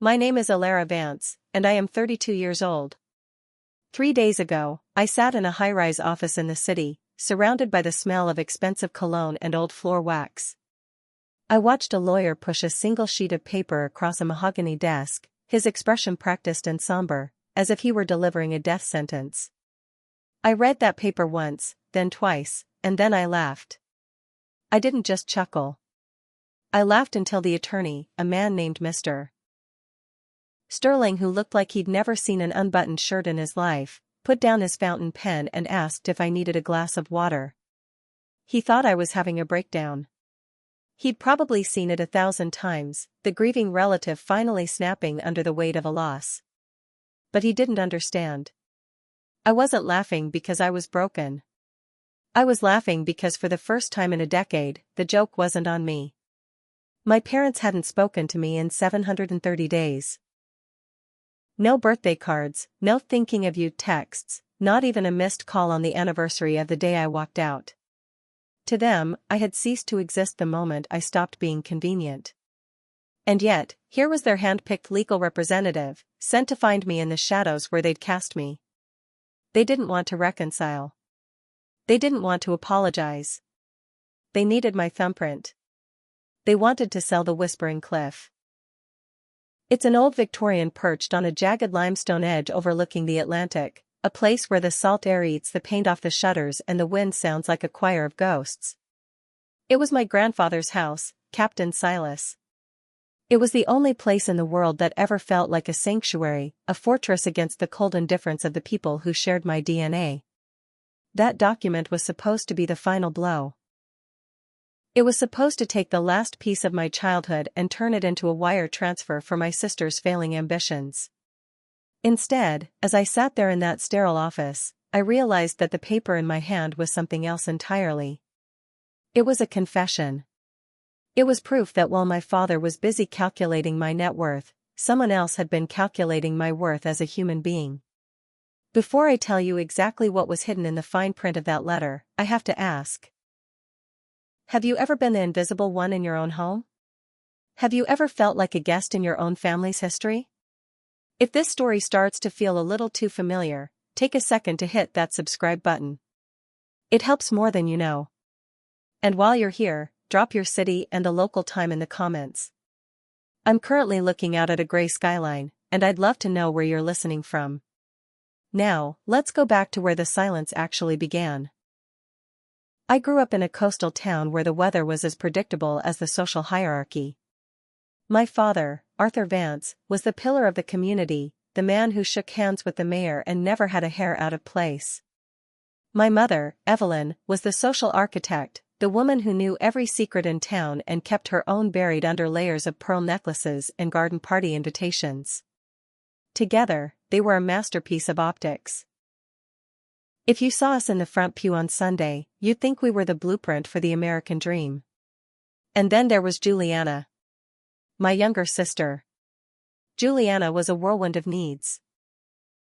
My name is Alara Vance, and I am 32 years old. 3 days ago, I sat in a high-rise office in the city, surrounded by the smell of expensive cologne and old floor wax. I watched a lawyer push a single sheet of paper across a mahogany desk, his expression practiced and somber, as if he were delivering a death sentence. I read that paper once, then twice, and then I laughed. I didn't just chuckle. I laughed until the attorney, a man named Mr. Sterling who looked like he'd never seen an unbuttoned shirt in his life, put down his fountain pen and asked if I needed a glass of water. He thought I was having a breakdown. He'd probably seen it 1,000 times, the grieving relative finally snapping under the weight of a loss. But he didn't understand. I wasn't laughing because I was broken. I was laughing because for the first time in a decade, the joke wasn't on me. My parents hadn't spoken to me in 730 days. No birthday cards, no thinking of you texts, not even a missed call on the anniversary of the day I walked out. To them, I had ceased to exist the moment I stopped being convenient. And yet, here was their hand-picked legal representative, sent to find me in the shadows where they'd cast me. They didn't want to reconcile. They didn't want to apologize. They needed my thumbprint. They wanted to sell the Whispering Cliff. It's an old Victorian perched on a jagged limestone edge overlooking the Atlantic, a place where the salt air eats the paint off the shutters and the wind sounds like a choir of ghosts. It was my grandfather's house, Captain Silas. It was the only place in the world that ever felt like a sanctuary, a fortress against the cold indifference of the people who shared my DNA. That document was supposed to be the final blow. It was supposed to take the last piece of my childhood and turn it into a wire transfer for my sister's failing ambitions. Instead, as I sat there in that sterile office, I realized that the paper in my hand was something else entirely. It was a confession. It was proof that while my father was busy calculating my net worth, someone else had been calculating my worth as a human being. Before I tell you exactly what was hidden in the fine print of that letter, I have to ask. Have you ever been the invisible one in your own home? Have you ever felt like a guest in your own family's history? If this story starts to feel a little too familiar, take a second to hit that subscribe button. It helps more than you know. And while you're here, drop your city and the local time in the comments. I'm currently looking out at a gray skyline, and I'd love to know where you're listening from. Now, let's go back to where the silence actually began. I grew up in a coastal town where the weather was as predictable as the social hierarchy. My father, Arthur Vance, was the pillar of the community, the man who shook hands with the mayor and never had a hair out of place. My mother, Evelyn, was the social architect, the woman who knew every secret in town and kept her own buried under layers of pearl necklaces and garden party invitations. Together, they were a masterpiece of optics. If you saw us in the front pew on Sunday, you'd think we were the blueprint for the American dream. And then there was Julianna, my younger sister. Julianna was a whirlwind of needs.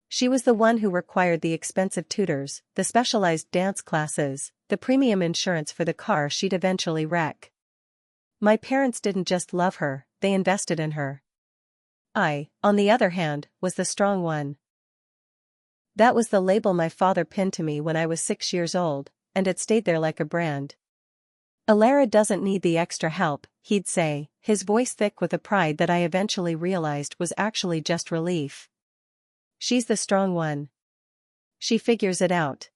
She was the one who required the expensive tutors, the specialized dance classes, the premium insurance for the car she'd eventually wreck. My parents didn't just love her, they invested in her. I, on the other hand, was the strong one. That was the label my father pinned to me when I was 6 years old, and it stayed there like a brand. Alara doesn't need the extra help, he'd say, his voice thick with a pride that I eventually realized was actually just relief. She's the strong one. She figures it out.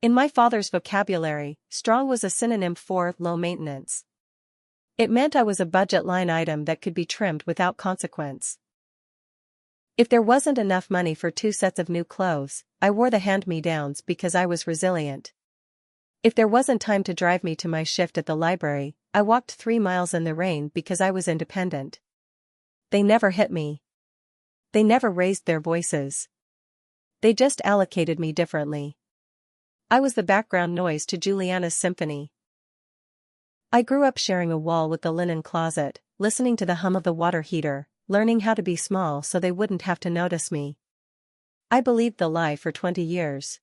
In my father's vocabulary, strong was a synonym for low maintenance. It meant I was a budget line item that could be trimmed without consequence. If there wasn't enough money for 2 sets of new clothes, I wore the hand-me-downs because I was resilient. If there wasn't time to drive me to my shift at the library, I walked 3 miles in the rain because I was independent. They never hit me. They never raised their voices. They just allocated me differently. I was the background noise to Julianna's symphony. I grew up sharing a wall with the linen closet, listening to the hum of the water heater, learning how to be small so they wouldn't have to notice me. I believed the lie for 20 years.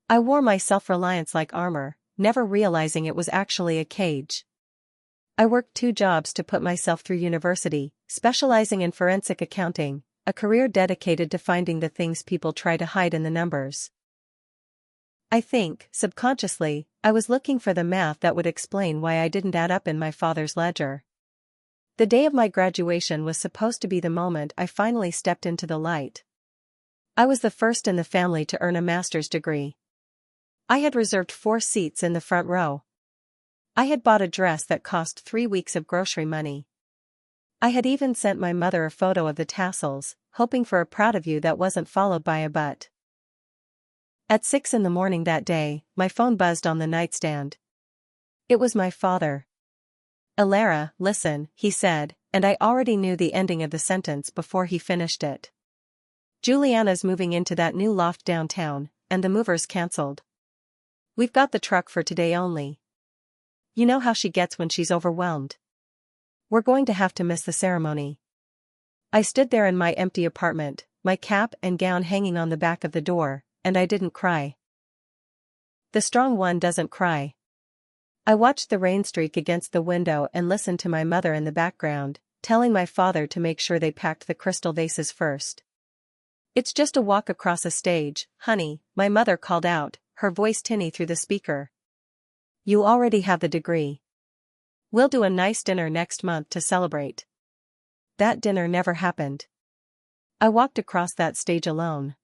I wore my self-reliance like armor, never realizing it was actually a cage. I worked 2 jobs to put myself through university, specializing in forensic accounting, a career dedicated to finding the things people try to hide in the numbers. I think, subconsciously, I was looking for the math that would explain why I didn't add up in my father's ledger. The day of my graduation was supposed to be the moment I finally stepped into the light. I was the first in the family to earn a master's degree. I had reserved 4 seats in the front row. I had bought a dress that cost 3 weeks of grocery money. I had even sent my mother a photo of the tassels, hoping for a proud of you that wasn't followed by a but. At 6 in the morning that day, my phone buzzed on the nightstand. It was my father. "Alara, listen," he said, and I already knew the ending of the sentence before he finished it. "Julianna's moving into that new loft downtown, and the movers cancelled. We've got the truck for today only. You know how she gets when she's overwhelmed. We're going to have to miss the ceremony." I stood there in my empty apartment, my cap and gown hanging on the back of the door, and I didn't cry. The strong one doesn't cry. I watched the rain streak against the window and listened to my mother in the background, telling my father to make sure they packed the crystal vases first. "It's just a walk across a stage, honey," my mother called out, her voice tinny through the speaker. "You already have the degree. We'll do a nice dinner next month to celebrate." That dinner never happened. I walked across that stage alone.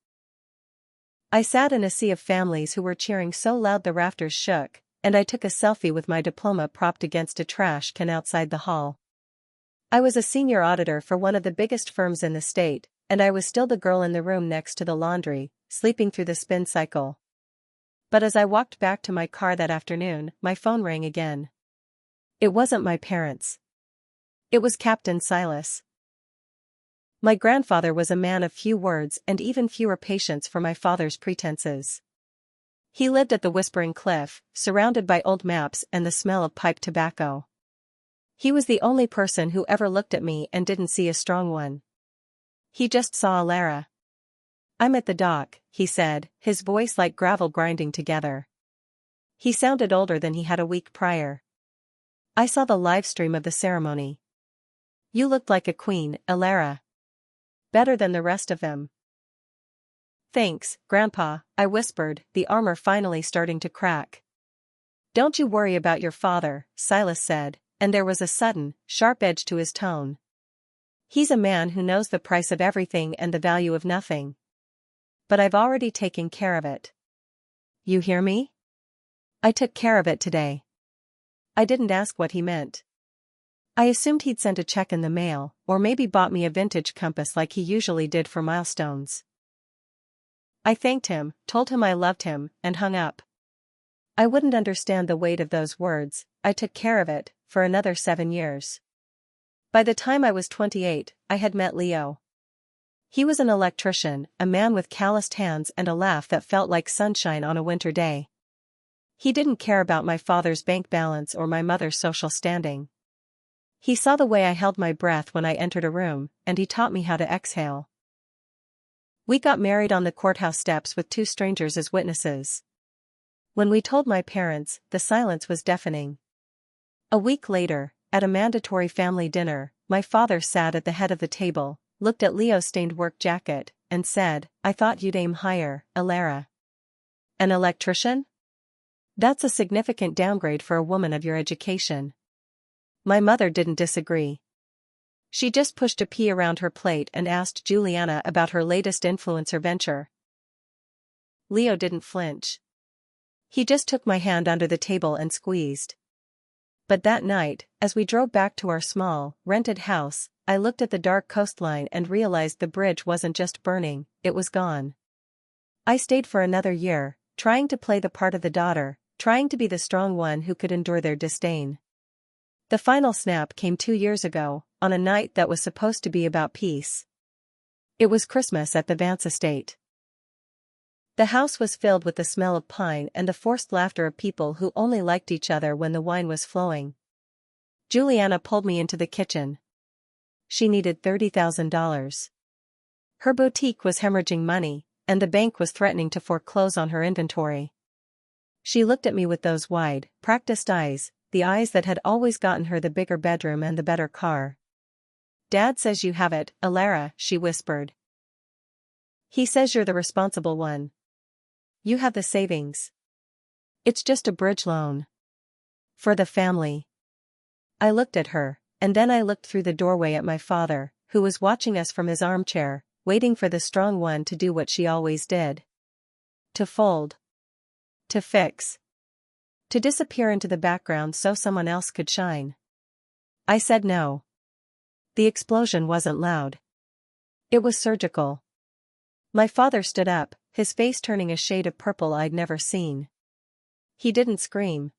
I sat in a sea of families who were cheering so loud the rafters shook, and I took a selfie with my diploma propped against a trash can outside the hall. I was a senior auditor for one of the biggest firms in the state, and I was still the girl in the room next to the laundry, sleeping through the spin cycle. But as I walked back to my car that afternoon, my phone rang again. It wasn't my parents. It was Captain Silas. My grandfather was a man of few words and even fewer patience for my father's pretenses. He lived at the Whispering Cliff, surrounded by old maps and the smell of pipe tobacco. He was the only person who ever looked at me and didn't see a strong one. He just saw Alara. "I'm at the dock," he said, his voice like gravel grinding together. He sounded older than he had a week prior. "I saw the live stream of the ceremony. You looked like a queen, Alara. Better than the rest of them." "Thanks, Grandpa," I whispered, the armor finally starting to crack. "Don't you worry about your father," Silas said, and there was a sudden, sharp edge to his tone. "He's a man who knows the price of everything and the value of nothing. But I've already taken care of it. You hear me? I took care of it today." I didn't ask what he meant. I assumed he'd sent a check in the mail, or maybe bought me a vintage compass like he usually did for milestones. I thanked him, told him I loved him, and hung up. I wouldn't understand the weight of those words, "I took care of it," for another 7 years. By the time I was 28, I had met Leo. He was an electrician, a man with calloused hands and a laugh that felt like sunshine on a winter day. He didn't care about my father's bank balance or my mother's social standing. He saw the way I held my breath when I entered a room, and he taught me how to exhale. We got married on the courthouse steps with 2 strangers as witnesses. When we told my parents, the silence was deafening. A week later, at a mandatory family dinner, my father sat at the head of the table, looked at Leo's stained work jacket, and said, "I thought you'd aim higher, Alara." "An electrician? That's a significant downgrade for a woman of your education." My mother didn't disagree. She just pushed a pea around her plate and asked Julianna about her latest influencer venture. Leo didn't flinch. He just took my hand under the table and squeezed. But that night, as we drove back to our small, rented house, I looked at the dark coastline and realized the bridge wasn't just burning, it was gone. I stayed for another year, trying to play the part of the daughter, trying to be the strong one who could endure their disdain. The final snap came 2 years ago, on a night that was supposed to be about peace. It was Christmas at the Vance estate. The house was filled with the smell of pine and the forced laughter of people who only liked each other when the wine was flowing. Julianna pulled me into the kitchen. She needed $30,000. Her boutique was hemorrhaging money, and the bank was threatening to foreclose on her inventory. She looked at me with those wide, practiced eyes, the eyes that had always gotten her the bigger bedroom and the better car. "Dad says you have it, Alara," she whispered. "He says you're the responsible one. You have the savings. It's just a bridge loan. For the family." I looked at her, and then I looked through the doorway at my father, who was watching us from his armchair, waiting for the strong one to do what she always did. To fold. To fix. To disappear into the background so someone else could shine. I said no. The explosion wasn't loud. It was surgical. My father stood up, his face turning a shade of purple I'd never seen. He didn't scream.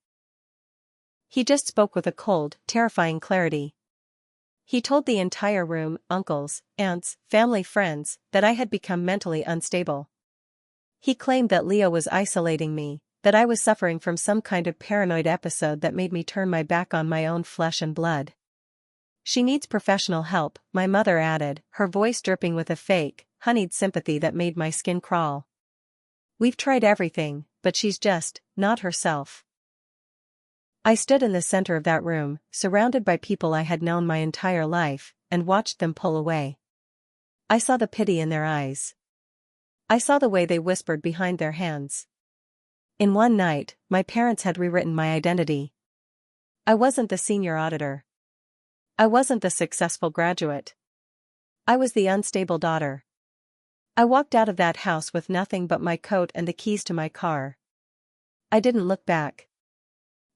He just spoke with a cold, terrifying clarity. He told the entire room, uncles, aunts, family friends, that I had become mentally unstable. He claimed that Leo was isolating me, that I was suffering from some kind of paranoid episode that made me turn my back on my own flesh and blood. "She needs professional help," my mother added, her voice dripping with a fake, honeyed sympathy that made my skin crawl. "We've tried everything, but she's just not herself." I stood in the center of that room, surrounded by people I had known my entire life, and watched them pull away. I saw the pity in their eyes. I saw the way they whispered behind their hands. In one night, my parents had rewritten my identity. I wasn't the senior auditor. I wasn't the successful graduate. I was the unstable daughter. I walked out of that house with nothing but my coat and the keys to my car. I didn't look back.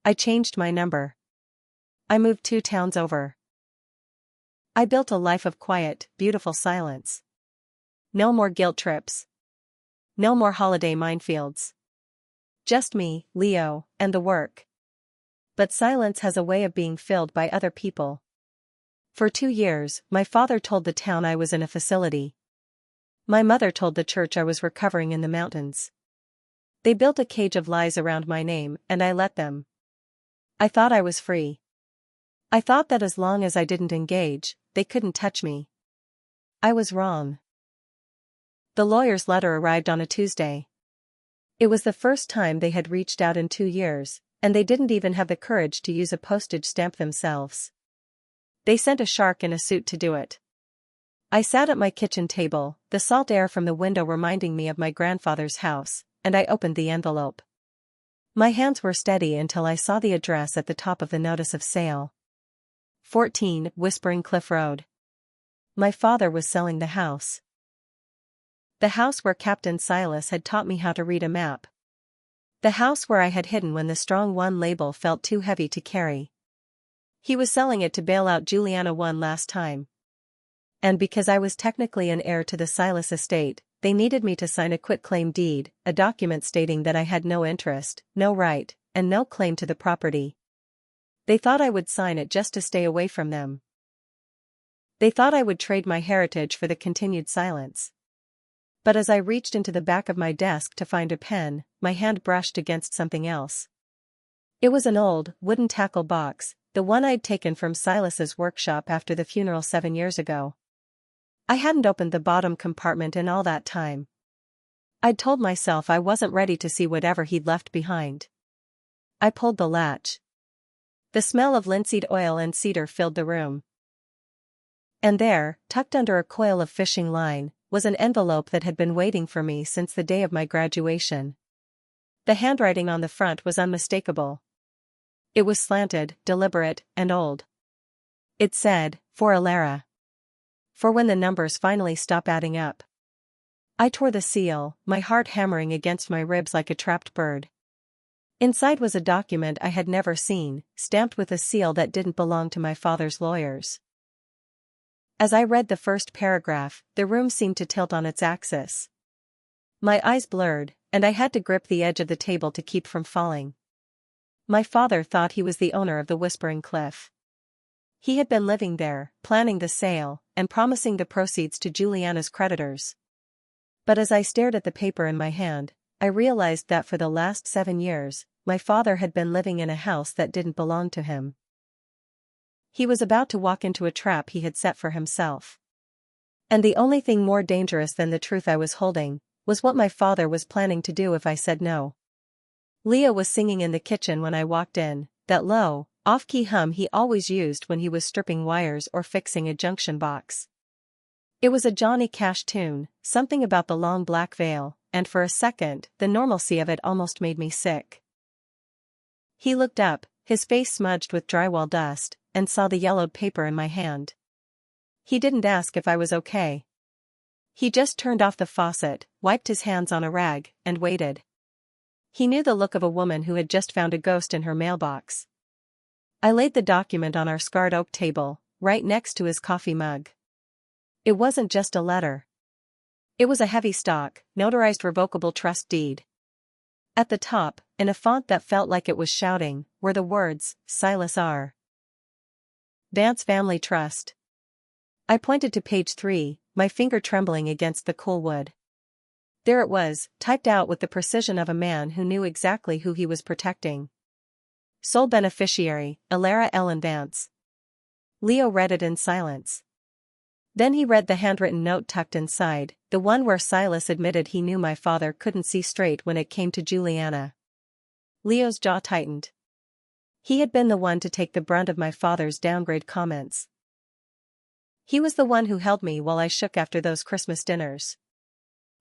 I changed my number. I moved 2 towns over. I built a life of quiet, beautiful silence. No more guilt trips. No more holiday minefields. Just me, Leo, and the work. But silence has a way of being filled by other people. For 2 years, my father told the town I was in a facility. My mother told the church I was recovering in the mountains. They built a cage of lies around my name, and I let them. I thought I was free. I thought that as long as I didn't engage, they couldn't touch me. I was wrong. The lawyer's letter arrived on a Tuesday. It was the first time they had reached out in 2 years, and they didn't even have the courage to use a postage stamp themselves. They sent a shark in a suit to do it. I sat at my kitchen table, the salt air from the window reminding me of my grandfather's house, and I opened the envelope. My hands were steady until I saw the address at the top of the notice of sale. 14 Whispering Cliff Road. My father was selling the house. The house where Captain Silas had taught me how to read a map. The house where I had hidden when the strong one label felt too heavy to carry. He was selling it to bail out Julianna one last time. And because I was technically an heir to the Silas estate, they needed me to sign a quitclaim deed, a document stating that I had no interest, no right, and no claim to the property. They thought I would sign it just to stay away from them. They thought I would trade my heritage for the continued silence. But as I reached into the back of my desk to find a pen, my hand brushed against something else. It was an old, wooden tackle box, the one I'd taken from Silas's workshop after the funeral 7 years ago. I hadn't opened the bottom compartment in all that time. I'd told myself I wasn't ready to see whatever he'd left behind. I pulled the latch. The smell of linseed oil and cedar filled the room. And there, tucked under a coil of fishing line, was an envelope that had been waiting for me since the day of my graduation. The handwriting on the front was unmistakable. It was slanted, deliberate, and old. It said, "For Alara." For when the numbers finally stop adding up. I tore the seal, my heart hammering against my ribs like a trapped bird. Inside was a document I had never seen, stamped with a seal that didn't belong to my father's lawyers. As I read the first paragraph, the room seemed to tilt on its axis. My eyes blurred, and I had to grip the edge of the table to keep from falling. My father thought he was the owner of the Whispering Cliff. He had been living there, planning the sale, and promising the proceeds to Julianna's creditors. But as I stared at the paper in my hand, I realized that for the last 7 years, my father had been living in a house that didn't belong to him. He was about to walk into a trap he had set for himself. And the only thing more dangerous than the truth I was holding, was what my father was planning to do if I said no. Leah was singing in the kitchen when I walked in, that low, off-key hum he always used when he was stripping wires or fixing a junction box. It was a Johnny Cash tune, something about the long black veil, and for a second, the normalcy of it almost made me sick. He looked up, his face smudged with drywall dust, and saw the yellowed paper in my hand. He didn't ask if I was okay. He just turned off the faucet, wiped his hands on a rag, and waited. He knew the look of a woman who had just found a ghost in her mailbox. I laid the document on our scarred oak table, right next to his coffee mug. It wasn't just a letter. It was a heavy stock, notarized revocable trust deed. At the top, in a font that felt like it was shouting, were the words, Silas R. Vance Family Trust. I pointed to page 3, my finger trembling against the cool wood. There it was, typed out with the precision of a man who knew exactly who he was protecting. Sole beneficiary, Alara Ellen Vance. Leo read it in silence. Then he read the handwritten note tucked inside, the one where Silas admitted he knew my father couldn't see straight when it came to Julianna. Leo's jaw tightened. He had been the one to take the brunt of my father's downgrade comments. He was the one who held me while I shook after those Christmas dinners.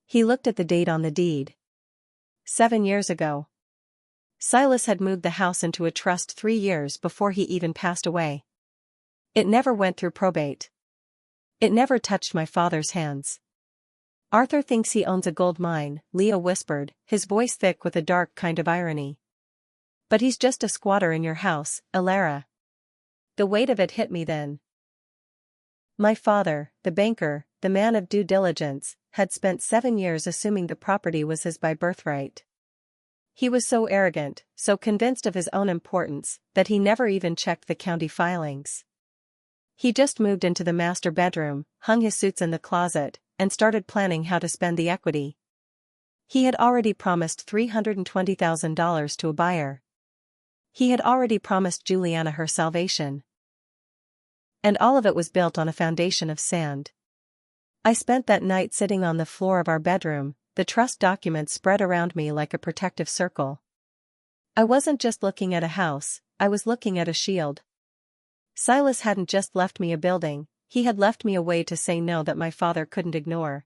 He looked at the date on the deed. 7 years ago. Silas had moved the house into a trust 3 years before he even passed away. It never went through probate. It never touched my father's hands. Arthur thinks he owns a gold mine, Leo whispered, his voice thick with a dark kind of irony. But he's just a squatter in your house, Alara. The weight of it hit me then. My father, the banker, the man of due diligence, had spent 7 years assuming the property was his by birthright. He was so arrogant, so convinced of his own importance, that he never even checked the county filings. He just moved into the master bedroom, hung his suits in the closet, and started planning how to spend the equity. He had already promised $320,000 to a buyer. He had already promised Julianna her salvation. And all of it was built on a foundation of sand. I spent that night sitting on the floor of our bedroom, the trust documents spread around me like a protective circle. I wasn't just looking at a house, I was looking at a shield. Silas hadn't just left me a building, he had left me a way to say no that my father couldn't ignore.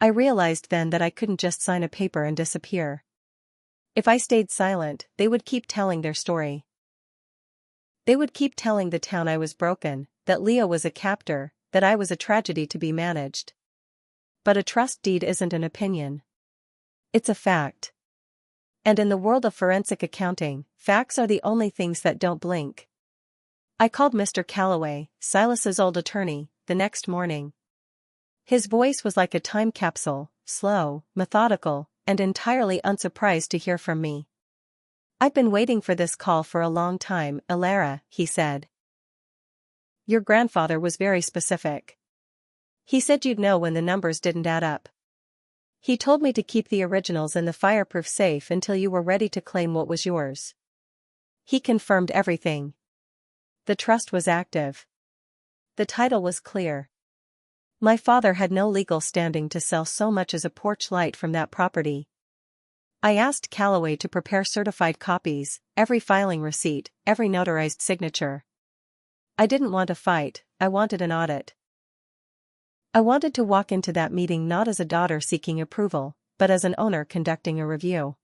I realized then that I couldn't just sign a paper and disappear. If I stayed silent, they would keep telling their story. They would keep telling the town I was broken, that Leo was a captor, that I was a tragedy to be managed. But a trust deed isn't an opinion. It's a fact. And in the world of forensic accounting, facts are the only things that don't blink. I called Mr. Calloway, Silas's old attorney, the next morning. His voice was like a time capsule, slow, methodical, and entirely unsurprised to hear from me. I've been waiting for this call for a long time, Alara, he said. Your grandfather was very specific. He said you'd know when the numbers didn't add up. He told me to keep the originals in the fireproof safe until you were ready to claim what was yours. He confirmed everything. The trust was active. The title was clear. My father had no legal standing to sell so much as a porch light from that property. I asked Calloway to prepare certified copies, every filing receipt, every notarized signature. I didn't want a fight, I wanted an audit. I wanted to walk into that meeting not as a daughter seeking approval, but as an owner conducting a review.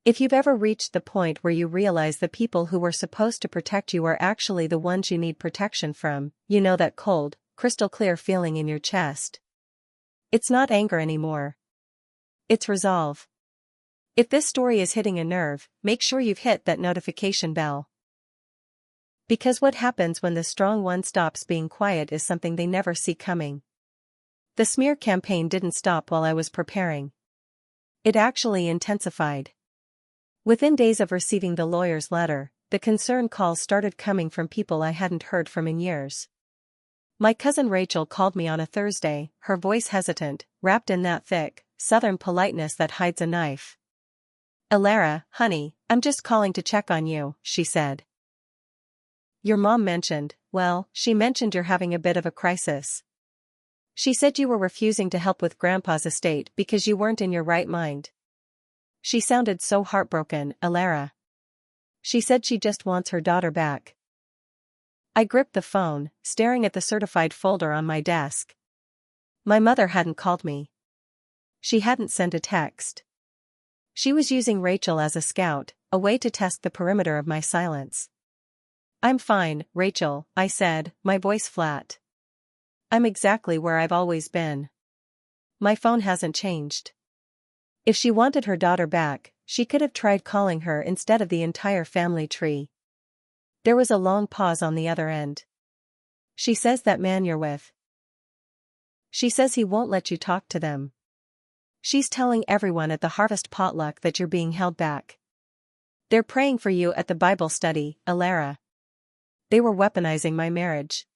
If you've ever reached the point where you realize the people who were supposed to protect you are actually the ones you need protection from, you know that cold, crystal clear feeling in your chest. It's not anger anymore. It's resolve. If this story is hitting a nerve, make sure you've hit that notification bell. Because what happens when the strong one stops being quiet is something they never see coming. The smear campaign didn't stop while I was preparing. It actually intensified. Within days of receiving the lawyer's letter, the concern calls started coming from people I hadn't heard from in years. My cousin Rachel called me on a Thursday, her voice hesitant, wrapped in that thick, southern politeness that hides a knife. Alara, honey, I'm just calling to check on you, she said. Your mom mentioned, she mentioned you're having a bit of a crisis. She said you were refusing to help with Grandpa's estate because you weren't in your right mind. She sounded so heartbroken, Alara. She said she just wants her daughter back. I gripped the phone, staring at the certified folder on my desk. My mother hadn't called me. She hadn't sent a text. She was using Rachel as a scout, a way to test the perimeter of my silence. "I'm fine, Rachel," I said, my voice flat. "I'm exactly where I've always been. My phone hasn't changed." If she wanted her daughter back, she could have tried calling her instead of the entire family tree. There was a long pause on the other end. "She says that man you're with. She says he won't let you talk to them. She's telling everyone at the harvest potluck that you're being held back. They're praying for you at the Bible study, Alara. They were weaponizing my marriage.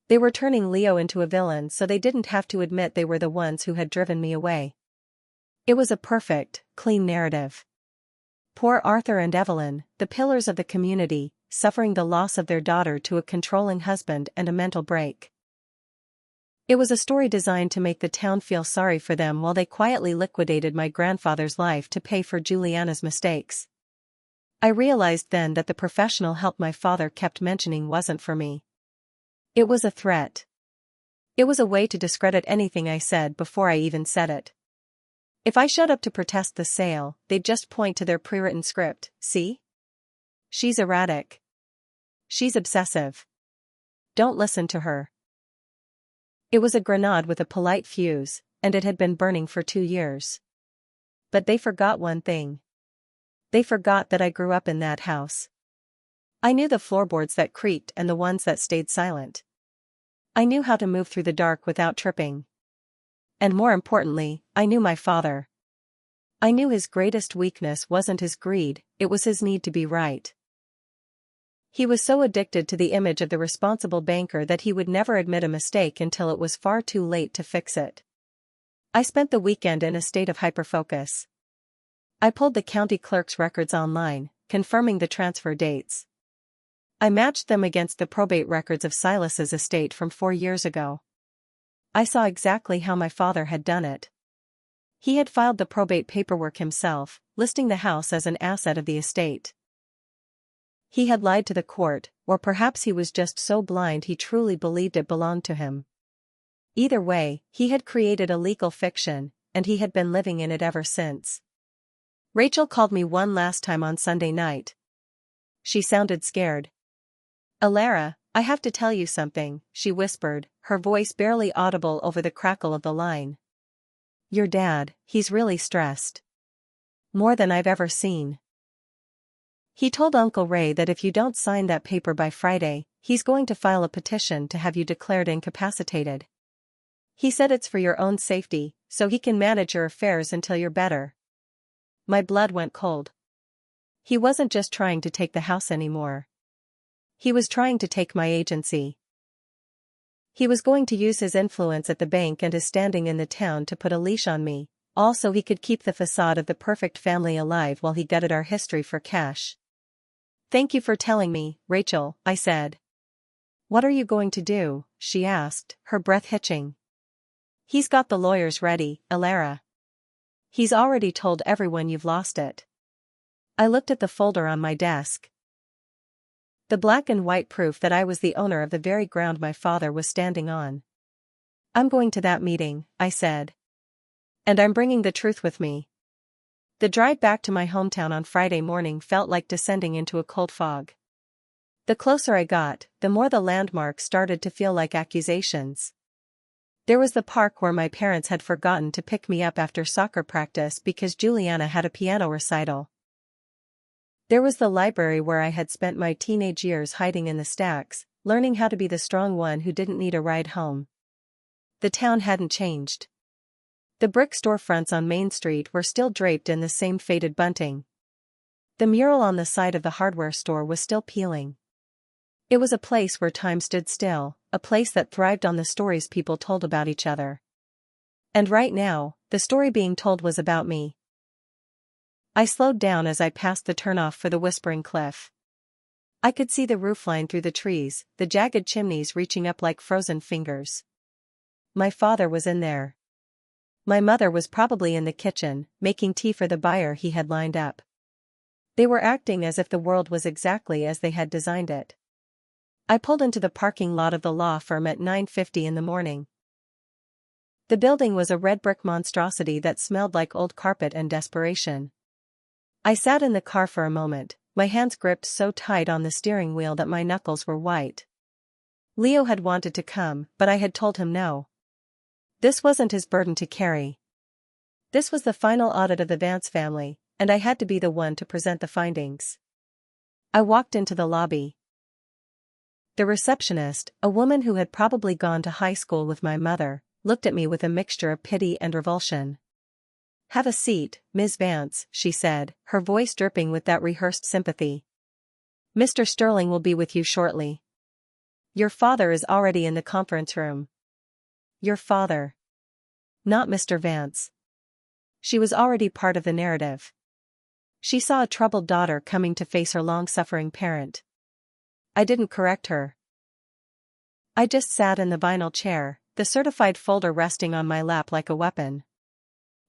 They were turning Leo into a villain so they didn't have to admit they were the ones who had driven me away." It was a perfect, clean narrative. Poor Arthur and Evelyn, the pillars of the community, suffering the loss of their daughter to a controlling husband and a mental break. It was a story designed to make the town feel sorry for them while they quietly liquidated my grandfather's life to pay for Julianna's mistakes. I realized then that the professional help my father kept mentioning wasn't for me. It was a threat. It was a way to discredit anything I said before I even said it. If I showed up to protest the sale, they'd just point to their pre-written script. "See? She's erratic. She's obsessive. Don't listen to her." It was a grenade with a polite fuse, and it had been burning for 2 years. But they forgot one thing. They forgot that I grew up in that house. I knew the floorboards that creaked and the ones that stayed silent. I knew how to move through the dark without tripping. And more importantly, I knew my father. I knew his greatest weakness wasn't his greed, it was his need to be right. He was so addicted to the image of the responsible banker that he would never admit a mistake until it was far too late to fix it. I spent the weekend in a state of hyperfocus. I pulled the county clerk's records online, confirming the transfer dates. I matched them against the probate records of Silas's estate from 4 years ago. I saw exactly how my father had done it. He had filed the probate paperwork himself, listing the house as an asset of the estate. He had lied to the court, or perhaps he was just so blind he truly believed it belonged to him. Either way, he had created a legal fiction, and he had been living in it ever since. Rachel called me one last time on Sunday night. She sounded scared. "Alara, I have to tell you something," she whispered, her voice barely audible over the crackle of the line. "Your dad, he's really stressed. More than I've ever seen. He told Uncle Ray that if you don't sign that paper by Friday, he's going to file a petition to have you declared incapacitated. He said it's for your own safety, so he can manage your affairs until you're better." My blood went cold. He wasn't just trying to take the house anymore. He was trying to take my agency. He was going to use his influence at the bank and his standing in the town to put a leash on me, all so he could keep the facade of the perfect family alive while he gutted our history for cash. "Thank you for telling me, Rachel," I said. "What are you going to do?" she asked, her breath hitching. "He's got the lawyers ready, Alara. He's already told everyone you've lost it." I looked at the folder on my desk. The black and white proof that I was the owner of the very ground my father was standing on. "I'm going to that meeting," I said. "And I'm bringing the truth with me." The drive back to my hometown on Friday morning felt like descending into a cold fog. The closer I got, the more the landmarks started to feel like accusations. There was the park where my parents had forgotten to pick me up after soccer practice because Julianna had a piano recital. There was the library where I had spent my teenage years hiding in the stacks, learning how to be the strong one who didn't need a ride home. The town hadn't changed. The brick storefronts on Main Street were still draped in the same faded bunting. The mural on the side of the hardware store was still peeling. It was a place where time stood still, a place that thrived on the stories people told about each other. And right now, the story being told was about me. I slowed down as I passed the turnoff for the Whispering Cliff. I could see the roofline through the trees, the jagged chimneys reaching up like frozen fingers. My father was in there. My mother was probably in the kitchen, making tea for the buyer he had lined up. They were acting as if the world was exactly as they had designed it. I pulled into the parking lot of the law firm at 9:50 in the morning. The building was a red brick monstrosity that smelled like old carpet and desperation. I sat in the car for a moment, my hands gripped so tight on the steering wheel that my knuckles were white. Leo had wanted to come, but I had told him no. This wasn't his burden to carry. This was the final audit of the Vance family, and I had to be the one to present the findings. I walked into the lobby. The receptionist, a woman who had probably gone to high school with my mother, looked at me with a mixture of pity and revulsion. "Have a seat, Ms. Vance," she said, her voice dripping with that rehearsed sympathy. "Mr. Sterling will be with you shortly. Your father is already in the conference room." Your father. Not Mr. Vance. She was already part of the narrative. She saw a troubled daughter coming to face her long-suffering parent. I didn't correct her. I just sat in the vinyl chair, the certified folder resting on my lap like a weapon.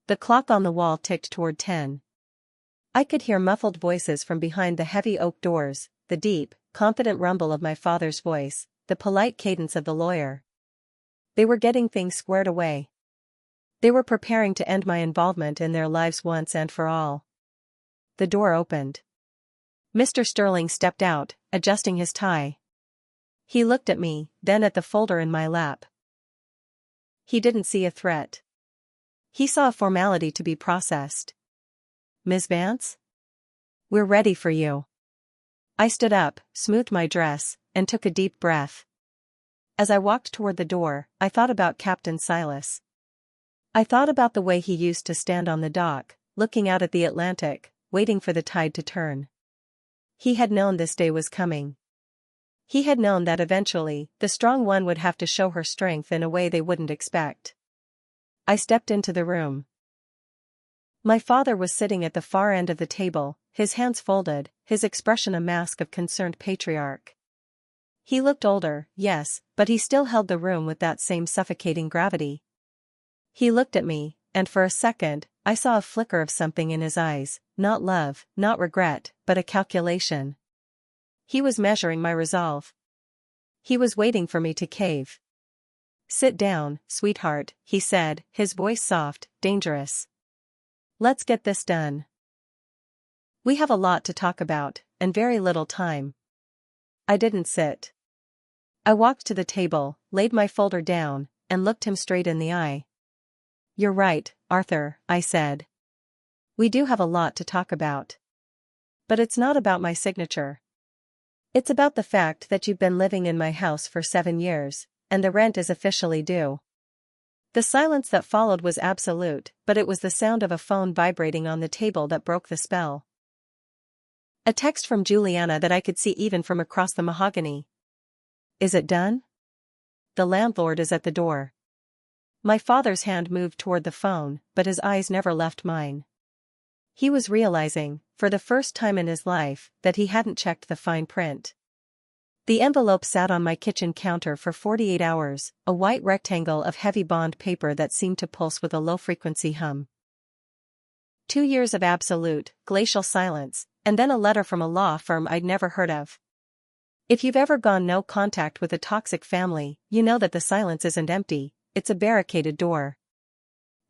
The clock on the wall ticked toward 10. I could hear muffled voices from behind the heavy oak doors, the deep, confident rumble of my father's voice, the polite cadence of the lawyer. They were getting things squared away. They were preparing to end my involvement in their lives once and for all. The door opened. Mr. Sterling stepped out, adjusting his tie. He looked at me, then at the folder in my lap. He didn't see a threat. He saw a formality to be processed. "Ms. Vance? We're ready for you." I stood up, smoothed my dress, and took a deep breath. As I walked toward the door, I thought about Captain Silas. I thought about the way he used to stand on the dock, looking out at the Atlantic, waiting for the tide to turn. He had known this day was coming. He had known that eventually, the strong one would have to show her strength in a way they wouldn't expect. I stepped into the room. My father was sitting at the far end of the table, his hands folded, his expression a mask of concerned patriarch. He looked older, yes, but he still held the room with that same suffocating gravity. He looked at me, and for a second, I saw a flicker of something in his eyes, not love, not regret, but a calculation. He was measuring my resolve. He was waiting for me to cave. "Sit down, sweetheart," he said, his voice soft, dangerous. "Let's get this done. We have a lot to talk about, and very little time." I didn't sit. I walked to the table, laid my folder down, and looked him straight in the eye. "You're right, Arthur," I said. "We do have a lot to talk about. But it's not about my signature. It's about the fact that you've been living in my house for 7 years, and the rent is officially due." The silence that followed was absolute, but it was the sound of a phone vibrating on the table that broke the spell. A text from Julianna that I could see even from across the mahogany. "Is it done? The landlord is at the door." My father's hand moved toward the phone, but his eyes never left mine. He was realizing, for the first time in his life, that he hadn't checked the fine print. The envelope sat on my kitchen counter for 48 hours, a white rectangle of heavy bond paper that seemed to pulse with a low-frequency hum. 2 years of absolute, glacial silence, and then a letter from a law firm I'd never heard of. If you've ever gone no contact with a toxic family, you know that the silence isn't empty, it's a barricaded door.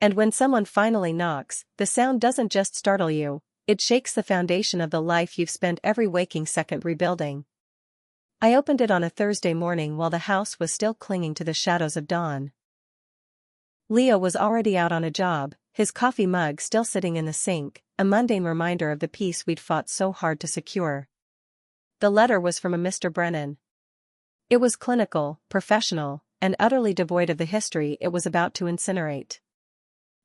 And when someone finally knocks, the sound doesn't just startle you, it shakes the foundation of the life you've spent every waking second rebuilding. I opened it on a Thursday morning while the house was still clinging to the shadows of dawn. Leo was already out on a job, his coffee mug still sitting in the sink, a mundane reminder of the peace we'd fought so hard to secure. The letter was from a Mr. Brennan. It was clinical, professional, and utterly devoid of the history it was about to incinerate.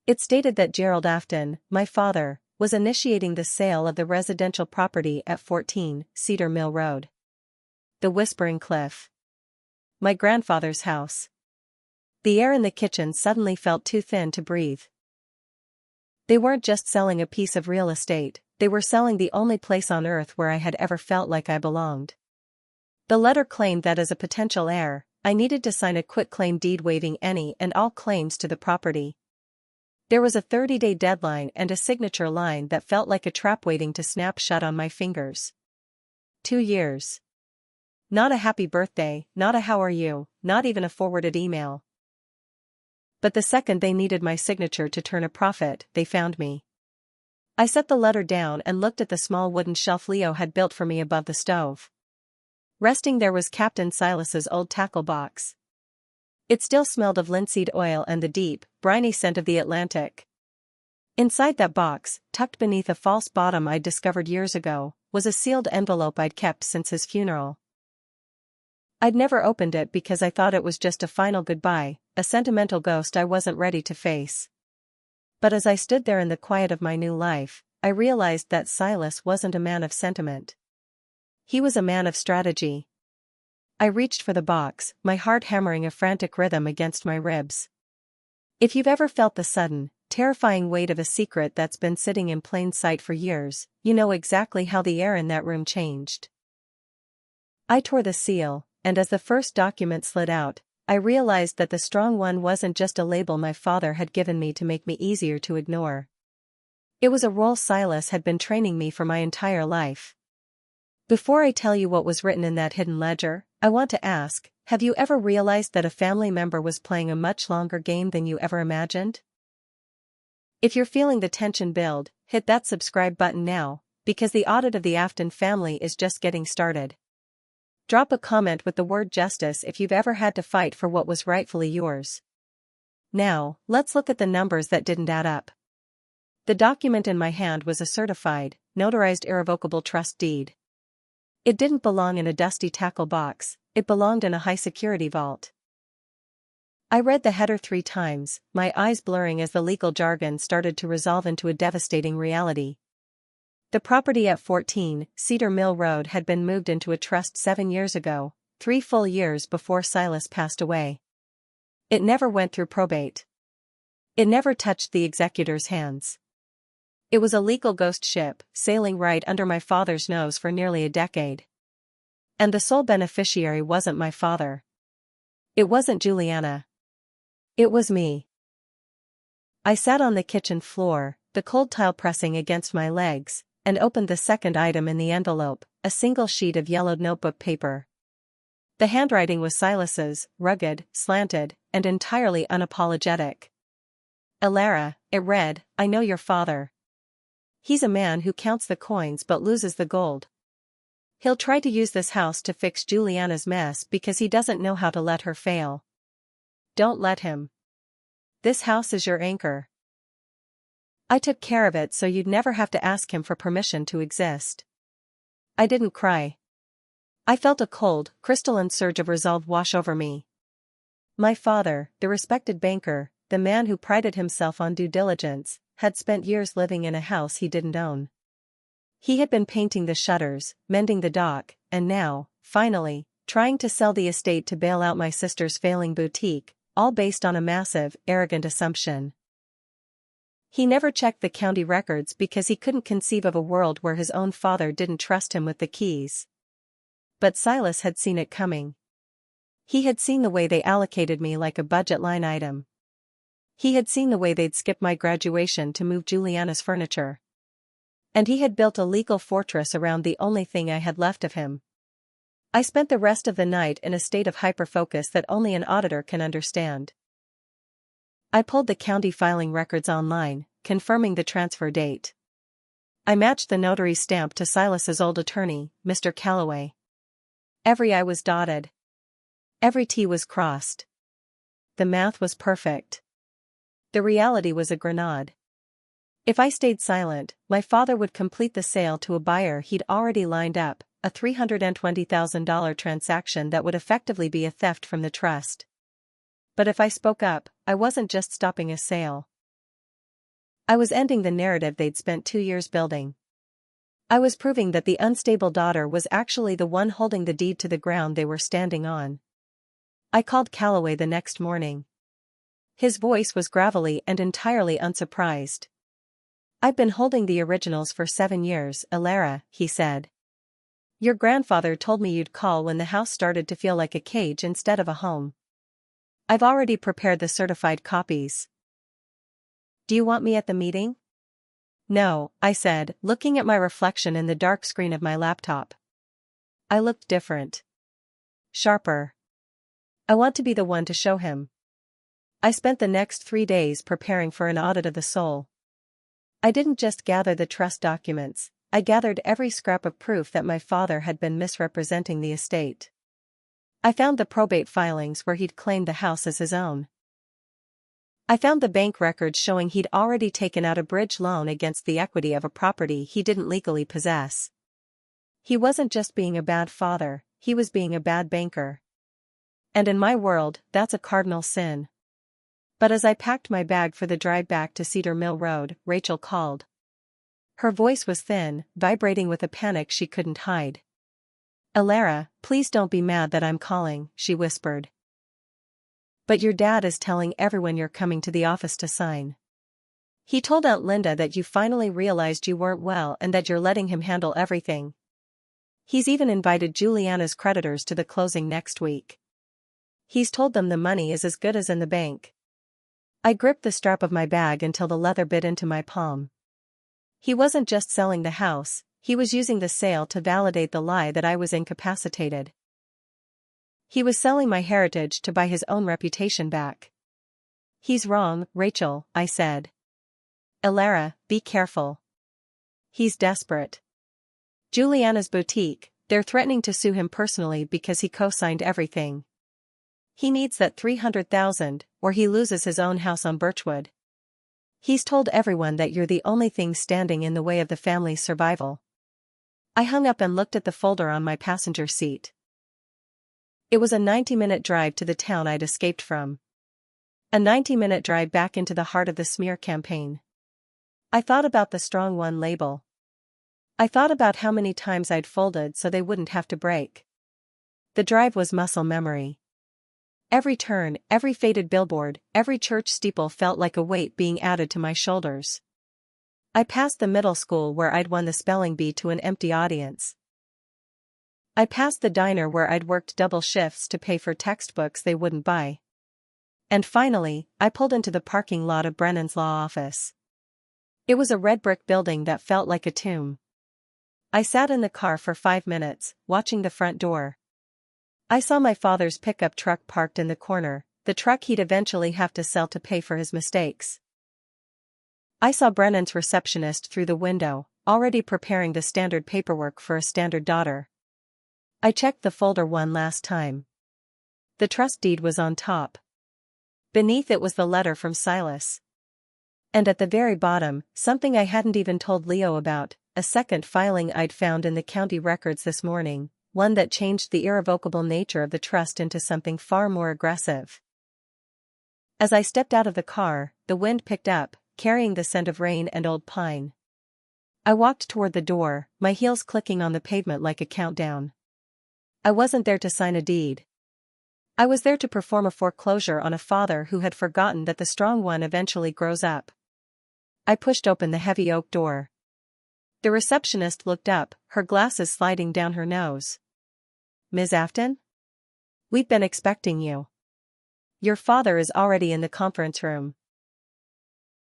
It stated that Gerald Afton, my father, was initiating the sale of the residential property at 14 Cedar Mill Road. The Whispering Cliff. My grandfather's house. The air in the kitchen suddenly felt too thin to breathe. They weren't just selling a piece of real estate, they were selling the only place on earth where I had ever felt like I belonged. The letter claimed that as a potential heir, I needed to sign a quitclaim deed waiving any and all claims to the property. There was a 30-day deadline and a signature line that felt like a trap waiting to snap shut on my fingers. 2 years. Not a happy birthday, not a how are you, not even a forwarded email. But the second they needed my signature to turn a profit, they found me. I set the letter down and looked at the small wooden shelf Leo had built for me above the stove. Resting there was Captain Silas's old tackle box. It still smelled of linseed oil and the deep, briny scent of the Atlantic. Inside that box, tucked beneath a false bottom I'd discovered years ago, was a sealed envelope I'd kept since his funeral. I'd never opened it because I thought it was just a final goodbye, a sentimental ghost I wasn't ready to face. But as I stood there in the quiet of my new life, I realized that Silas wasn't a man of sentiment. He was a man of strategy. I reached for the box, my heart hammering a frantic rhythm against my ribs. If you've ever felt the sudden, terrifying weight of a secret that's been sitting in plain sight for years, you know exactly how the air in that room changed. I tore the seal, and as the first document slid out, I realized that the strong one wasn't just a label my father had given me to make me easier to ignore. It was a role Silas had been training me for my entire life. Before I tell you what was written in that hidden ledger, I want to ask, have you ever realized that a family member was playing a much longer game than you ever imagined? If you're feeling the tension build, hit that subscribe button now, because the audit of the Afton family is just getting started. Drop a comment with the word justice if you've ever had to fight for what was rightfully yours. Now, let's look at the numbers that didn't add up. The document in my hand was a certified, notarized irrevocable trust deed. It didn't belong in a dusty tackle box, it belonged in a high-security vault. I read the header 3 times, my eyes blurring as the legal jargon started to resolve into a devastating reality. The property at 14 Cedar Mill Road had been moved into a trust 7 years ago, 3 full years before Silas passed away. It never went through probate. It never touched the executor's hands. It was a legal ghost ship, sailing right under my father's nose for nearly a decade. And the sole beneficiary wasn't my father. It wasn't Julianna. It was me. I sat on the kitchen floor, the cold tile pressing against my legs, and opened the second item in the envelope, a single sheet of yellowed notebook paper. The handwriting was Silas's, rugged, slanted, and entirely unapologetic. Elara, it read, I know your father. He's a man who counts the coins but loses the gold. He'll try to use this house to fix Julianna's mess because he doesn't know how to let her fail. Don't let him. This house is your anchor. I took care of it so you'd never have to ask him for permission to exist. I didn't cry. I felt a cold, crystalline surge of resolve wash over me. My father, the respected banker, the man who prided himself on due diligence, had spent years living in a house he didn't own. He had been painting the shutters, mending the dock, and now, finally, trying to sell the estate to bail out my sister's failing boutique, all based on a massive, arrogant assumption. He never checked the county records because he couldn't conceive of a world where his own father didn't trust him with the keys. But Silas had seen it coming. He had seen the way they allocated me like a budget line item. He had seen the way they'd skip my graduation to move Julianna's furniture. And he had built a legal fortress around the only thing I had left of him. I spent the rest of the night in a state of hyperfocus that only an auditor can understand. I pulled the county filing records online, confirming the transfer date. I matched the notary's stamp to Silas's old attorney, Mr. Calloway. Every I was dotted. Every T was crossed. The math was perfect. The reality was a grenade. If I stayed silent, my father would complete the sale to a buyer he'd already lined up, a $320,000 transaction that would effectively be a theft from the trust. But if I spoke up, I wasn't just stopping a sale. I was ending the narrative they'd spent 2 years building. I was proving that the unstable daughter was actually the one holding the deed to the ground they were standing on. I called Calloway the next morning. His voice was gravelly and entirely unsurprised. I've been holding the originals for 7 years, Elara, he said. Your grandfather told me you'd call when the house started to feel like a cage instead of a home. I've already prepared the certified copies. Do you want me at the meeting? No, I said, looking at my reflection in the dark screen of my laptop. I looked different. Sharper. I want to be the one to show him. I spent the next 3 days preparing for an audit of the soul. I didn't just gather the trust documents, I gathered every scrap of proof that my father had been misrepresenting the estate. I found the probate filings where he'd claimed the house as his own. I found the bank records showing he'd already taken out a bridge loan against the equity of a property he didn't legally possess. He wasn't just being a bad father, he was being a bad banker. And in my world, that's a cardinal sin. But as I packed my bag for the drive back to Cedar Mill Road, Rachel called. Her voice was thin, vibrating with a panic she couldn't hide. "Alara, please don't be mad that I'm calling," she whispered. "But your dad is telling everyone you're coming to the office to sign. He told Aunt Linda that you finally realized you weren't well and that you're letting him handle everything. He's even invited Julianna's creditors to the closing next week. He's told them the money is as good as in the bank." I gripped the strap of my bag until the leather bit into my palm. He wasn't just selling the house, he was using the sale to validate the lie that I was incapacitated. He was selling my heritage to buy his own reputation back. "He's wrong, Rachel," I said. "Alara, be careful. He's desperate. Julianna's boutique, they're threatening to sue him personally because he co-signed everything. He needs that 300,000, or he loses his own house on Birchwood. He's told everyone that you're the only thing standing in the way of the family's survival." I hung up and looked at the folder on my passenger seat. It was a 90-minute drive to the town I'd escaped from. A 90-minute drive back into the heart of the smear campaign. I thought about the strong one label. I thought about how many times I'd folded so they wouldn't have to break. The drive was muscle memory. Every turn, every faded billboard, every church steeple felt like a weight being added to my shoulders. I passed the middle school where I'd won the spelling bee to an empty audience. I passed the diner where I'd worked double shifts to pay for textbooks they wouldn't buy. And finally, I pulled into the parking lot of Brennan's law office. It was a red brick building that felt like a tomb. I sat in the car for 5 minutes, watching the front door. I saw my father's pickup truck parked in the corner, the truck he'd eventually have to sell to pay for his mistakes. I saw Brennan's receptionist through the window, already preparing the standard paperwork for a standard daughter. I checked the folder one last time. The trust deed was on top. Beneath it was the letter from Silas. And at the very bottom, something I hadn't even told Leo about, a second filing I'd found in the county records this morning, one that changed the irrevocable nature of the trust into something far more aggressive. As I stepped out of the car, the wind picked up, carrying the scent of rain and old pine. I walked toward the door, my heels clicking on the pavement like a countdown. I wasn't there to sign a deed. I was there to perform a foreclosure on a father who had forgotten that the strong one eventually grows up. I pushed open the heavy oak door. The receptionist looked up, her glasses sliding down her nose. "Ms. Afton? We've been expecting you. Your father is already in the conference room."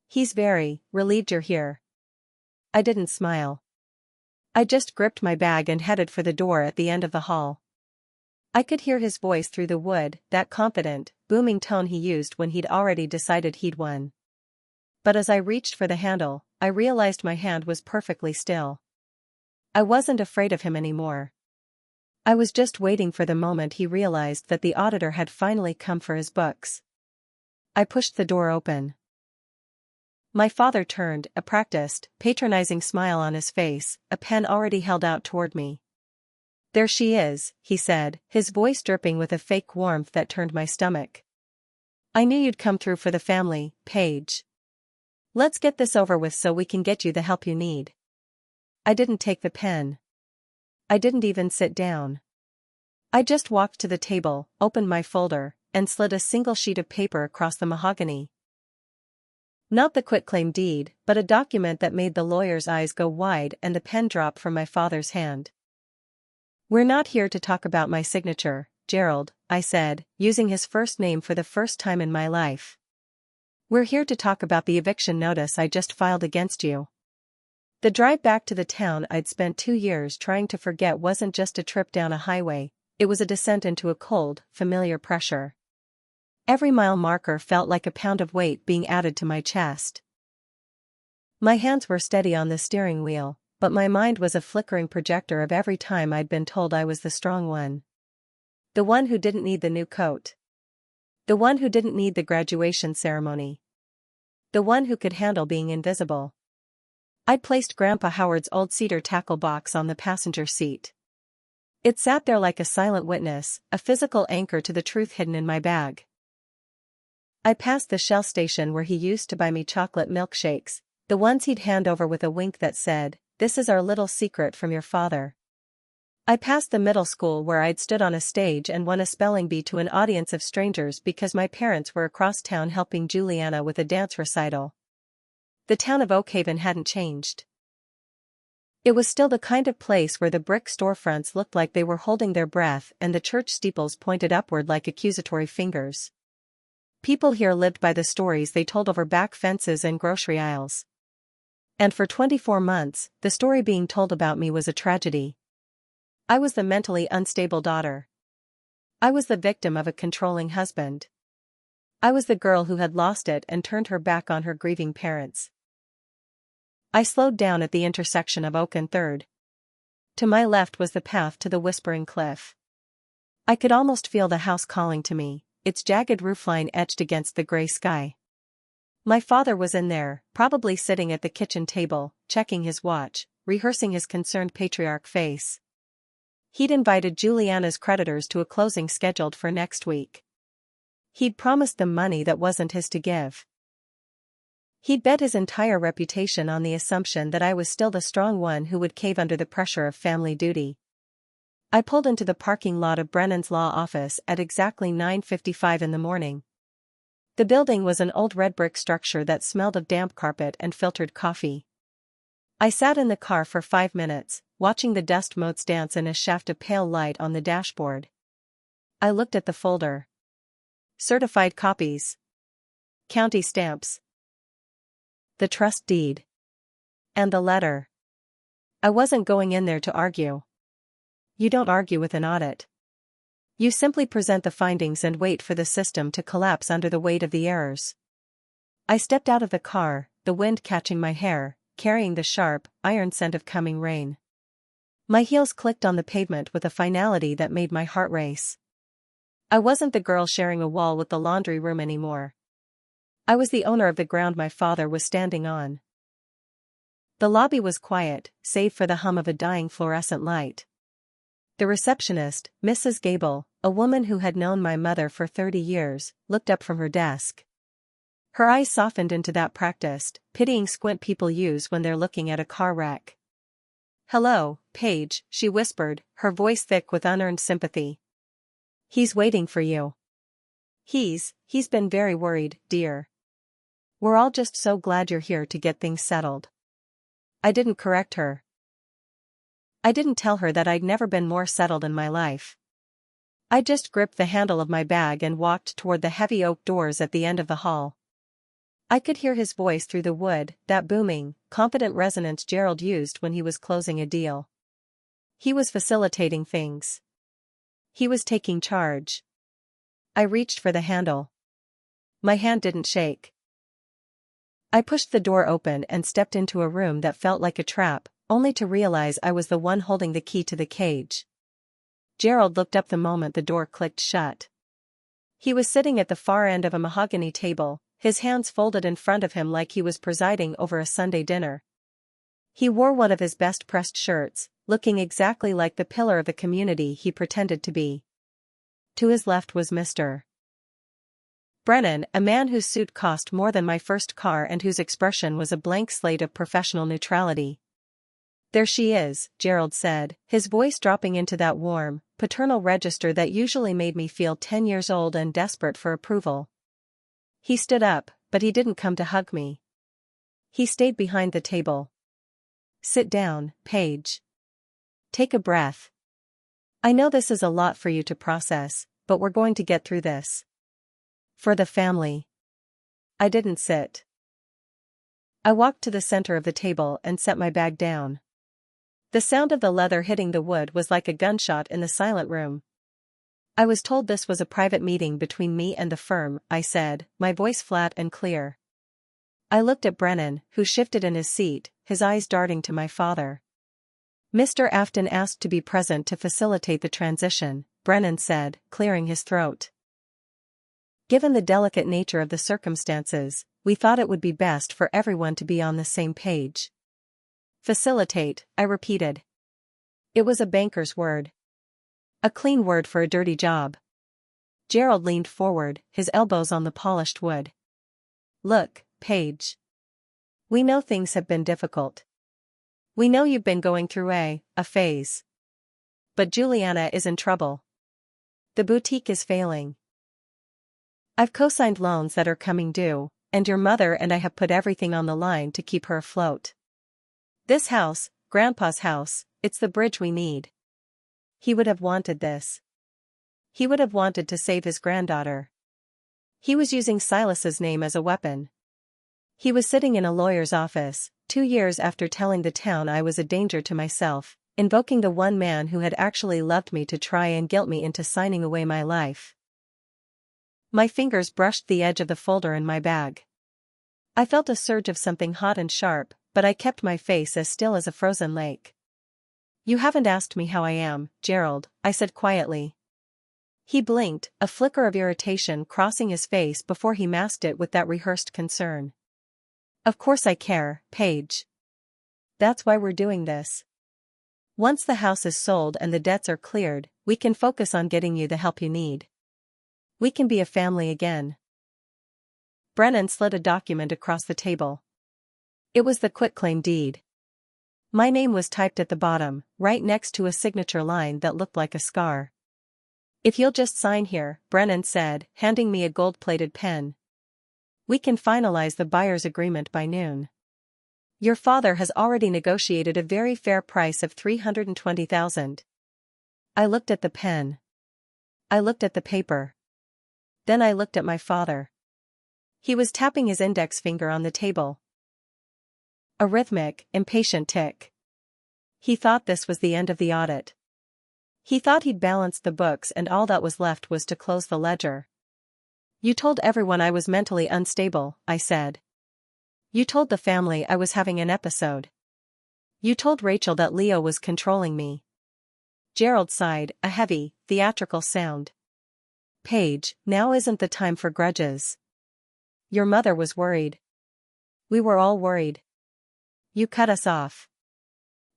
"He's very relieved you're here." I didn't smile. I just gripped my bag and headed for the door at the end of the hall. I could hear his voice through the wood, that confident, booming tone he used when he'd already decided he'd won. But as I reached for the handle, I realized my hand was perfectly still. I wasn't afraid of him anymore. I was just waiting for the moment he realized that the auditor had finally come for his books. I pushed the door open. My father turned, a practiced, patronizing smile on his face, a pen already held out toward me. "There she is," he said, his voice dripping with a fake warmth that turned my stomach. "I knew you'd come through for the family, Paige. Let's get this over with so we can get you the help you need." I didn't take the pen. I didn't even sit down. I just walked to the table, opened my folder, and slid a single sheet of paper across the mahogany. Not the quitclaim deed, but a document that made the lawyer's eyes go wide and the pen drop from my father's hand. "We're not here to talk about my signature, Gerald," I said, using his first name for the first time in my life. We're here to talk about the eviction notice I just filed against you. The drive back to the town I'd spent 2 years trying to forget wasn't just a trip down a highway, it was a descent into a cold, familiar pressure. Every mile marker felt like a pound of weight being added to my chest. My hands were steady on the steering wheel, but my mind was a flickering projector of every time I'd been told I was the strong one. The one who didn't need the new coat. The one who didn't need the graduation ceremony. The one who could handle being invisible. I'd placed Grandpa Howard's old cedar tackle box on the passenger seat. It sat there like a silent witness, a physical anchor to the truth hidden in my bag. I passed the Shell station where he used to buy me chocolate milkshakes, the ones he'd hand over with a wink that said, "This is our little secret from your father." I passed the middle school where I'd stood on a stage and won a spelling bee to an audience of strangers because my parents were across town helping Julianna with a dance recital. The town of Oakhaven hadn't changed. It was still the kind of place where the brick storefronts looked like they were holding their breath and the church steeples pointed upward like accusatory fingers. People here lived by the stories they told over back fences and grocery aisles. And for 24 months, the story being told about me was a tragedy. I was the mentally unstable daughter. I was the victim of a controlling husband. I was the girl who had lost it and turned her back on her grieving parents. I slowed down at the intersection of Oak and 3rd. To my left was the path to the Whispering Cliff. I could almost feel the house calling to me, its jagged roofline etched against the gray sky. My father was in there, probably sitting at the kitchen table, checking his watch, rehearsing his concerned patriarch face. He'd invited Julianna's creditors to a closing scheduled for next week. He'd promised them money that wasn't his to give. He'd bet his entire reputation on the assumption that I was still the strong one who would cave under the pressure of family duty. I pulled into the parking lot of Brennan's law office at exactly 9:55 in the morning. The building was an old red brick structure that smelled of damp carpet and filtered coffee. I sat in the car for 5 minutes, watching the dust motes dance in a shaft of pale light on the dashboard. I looked at the folder. Certified copies. County stamps. The trust deed. And the letter. I wasn't going in there to argue. You don't argue with an audit. You simply present the findings and wait for the system to collapse under the weight of the errors. I stepped out of the car, the wind catching my hair, carrying the sharp, iron scent of coming rain. My heels clicked on the pavement with a finality that made my heart race. I wasn't the girl sharing a wall with the laundry room anymore. I was the owner of the ground my father was standing on. The lobby was quiet, save for the hum of a dying fluorescent light. The receptionist, Mrs. Gable, a woman who had known my mother for 30 years, looked up from her desk. Her eyes softened into that practiced, pitying squint people use when they're looking at a car wreck. "Hello, Paige," she whispered, her voice thick with unearned sympathy. "He's waiting for you." He's been very worried, dear. We're all just so glad you're here to get things settled." I didn't correct her. I didn't tell her that I'd never been more settled in my life. I just gripped the handle of my bag and walked toward the heavy oak doors at the end of the hall. I could hear his voice through the wood, that booming, confident resonance Gerald used when he was closing a deal. He was facilitating things. He was taking charge. I reached for the handle. My hand didn't shake. I pushed the door open and stepped into a room that felt like a trap, only to realize I was the one holding the key to the cage. Gerald looked up the moment the door clicked shut. He was sitting at the far end of a mahogany table, his hands folded in front of him like he was presiding over a Sunday dinner. He wore one of his best pressed shirts, looking exactly like the pillar of the community he pretended to be. To his left was Mr. Brennan, a man whose suit cost more than my first car and whose expression was a blank slate of professional neutrality. "There she is," Gerald said, his voice dropping into that warm, paternal register that usually made me feel 10 years old and desperate for approval. He stood up, but he didn't come to hug me. He stayed behind the table. "Sit down, Paige. Take a breath. I know this is a lot for you to process, but we're going to get through this. For the family." I didn't sit. I walked to the center of the table and set my bag down. The sound of the leather hitting the wood was like a gunshot in the silent room. I was told this was a private meeting between me and the firm, I said, my voice flat and clear. I looked at Brennan, who shifted in his seat, his eyes darting to my father. Mr. Afton asked to be present to facilitate the transition, Brennan said, clearing his throat. Given the delicate nature of the circumstances, we thought it would be best for everyone to be on the same page. Facilitate, I repeated. It was a banker's word. A clean word for a dirty job. Gerald leaned forward, his elbows on the polished wood. Look, Paige. We know things have been difficult. We know you've been going through a phase. But Julianna is in trouble. The boutique is failing. I've co-signed loans that are coming due, and your mother and I have put everything on the line to keep her afloat. This house, Grandpa's house, it's the bridge we need. He would have wanted this. He would have wanted to save his granddaughter. He was using Silas's name as a weapon. He was sitting in a lawyer's office, 2 years after telling the town I was a danger to myself, invoking the one man who had actually loved me to try and guilt me into signing away my life. My fingers brushed the edge of the folder in my bag. I felt a surge of something hot and sharp, but I kept my face as still as a frozen lake. You haven't asked me how I am, Gerald, I said quietly. He blinked, a flicker of irritation crossing his face before he masked it with that rehearsed concern. Of course I care, Paige. That's why we're doing this. Once the house is sold and the debts are cleared, we can focus on getting you the help you need. We can be a family again. Brennan slid a document across the table. It was the quitclaim deed. My name was typed at the bottom, right next to a signature line that looked like a scar. If you'll just sign here, Brennan said, handing me a gold-plated pen. We can finalize the buyer's agreement by noon. Your father has already negotiated a very fair price of $320,000. I looked at the pen. I looked at the paper. Then I looked at my father. He was tapping his index finger on the table. A rhythmic, impatient tick. He thought this was the end of the audit. He thought he'd balanced the books and all that was left was to close the ledger. You told everyone I was mentally unstable, I said. You told the family I was having an episode. You told Rachel that Leo was controlling me. Gerald sighed, a heavy, theatrical sound. Paige, now isn't the time for grudges. Your mother was worried. We were all worried. You cut us off.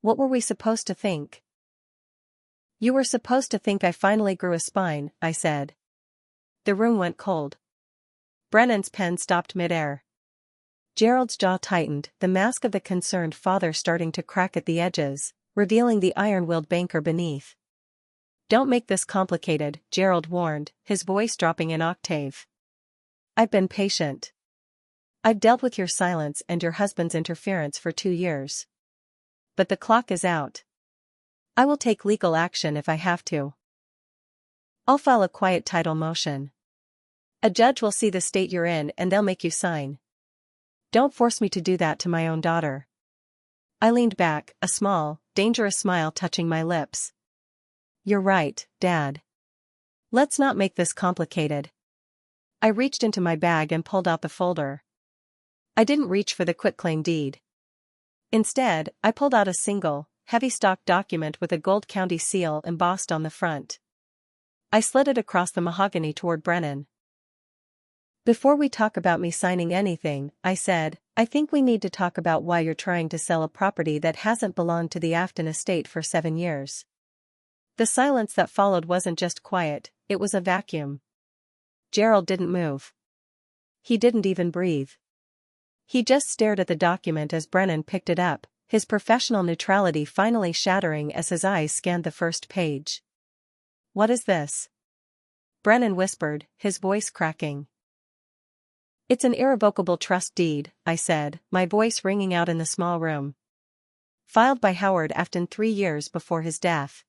What were we supposed to think? You were supposed to think I finally grew a spine, I said. The room went cold. Brennan's pen stopped midair. Gerald's jaw tightened, the mask of the concerned father starting to crack at the edges, revealing the iron-willed banker beneath. Don't make this complicated, Gerald warned, his voice dropping an octave. I've been patient. I've dealt with your silence and your husband's interference for 2 years. But the clock is out. I will take legal action if I have to. I'll file a quiet title motion. A judge will see the state you're in and they'll make you sign. Don't force me to do that to my own daughter. I leaned back, a small, dangerous smile touching my lips. You're right, Dad. Let's not make this complicated. I reached into my bag and pulled out the folder. I didn't reach for the quitclaim deed. Instead, I pulled out a single, heavy stock document with a Gold County seal embossed on the front. I slid it across the mahogany toward Brennan. Before we talk about me signing anything, I said, I think we need to talk about why you're trying to sell a property that hasn't belonged to the Afton estate for 7 years. The silence that followed wasn't just quiet, it was a vacuum. Gerald didn't move. He didn't even breathe. He just stared at the document as Brennan picked it up, his professional neutrality finally shattering as his eyes scanned the first page. What is this? Brennan whispered, his voice cracking. It's an irrevocable trust deed, I said, my voice ringing out in the small room. Filed by Howard Afton 3 years before his death.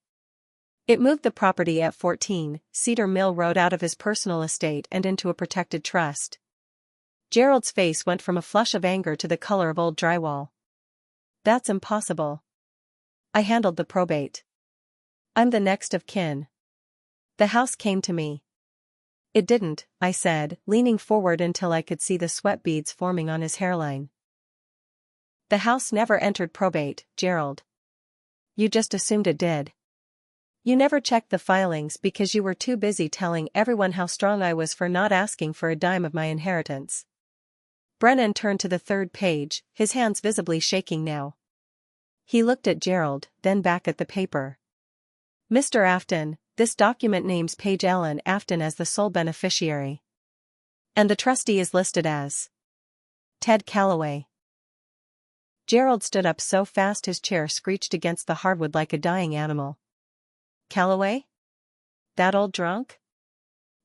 It moved the property at 14 Cedar Mill Road out of his personal estate and into a protected trust. Gerald's face went from a flush of anger to the color of old drywall. That's impossible. I handled the probate. I'm the next of kin. The house came to me. It didn't, I said, leaning forward until I could see the sweat beads forming on his hairline. The house never entered probate, Gerald. You just assumed it did. You never checked the filings because you were too busy telling everyone how strong I was for not asking for a dime of my inheritance. Brennan turned to the third page, his hands visibly shaking now. He looked at Gerald, then back at the paper. Mr. Afton, this document names Paige Ellen Afton as the sole beneficiary. And the trustee is listed as Ted Calloway. Gerald stood up so fast his chair screeched against the hardwood like a dying animal. Calloway? That old drunk?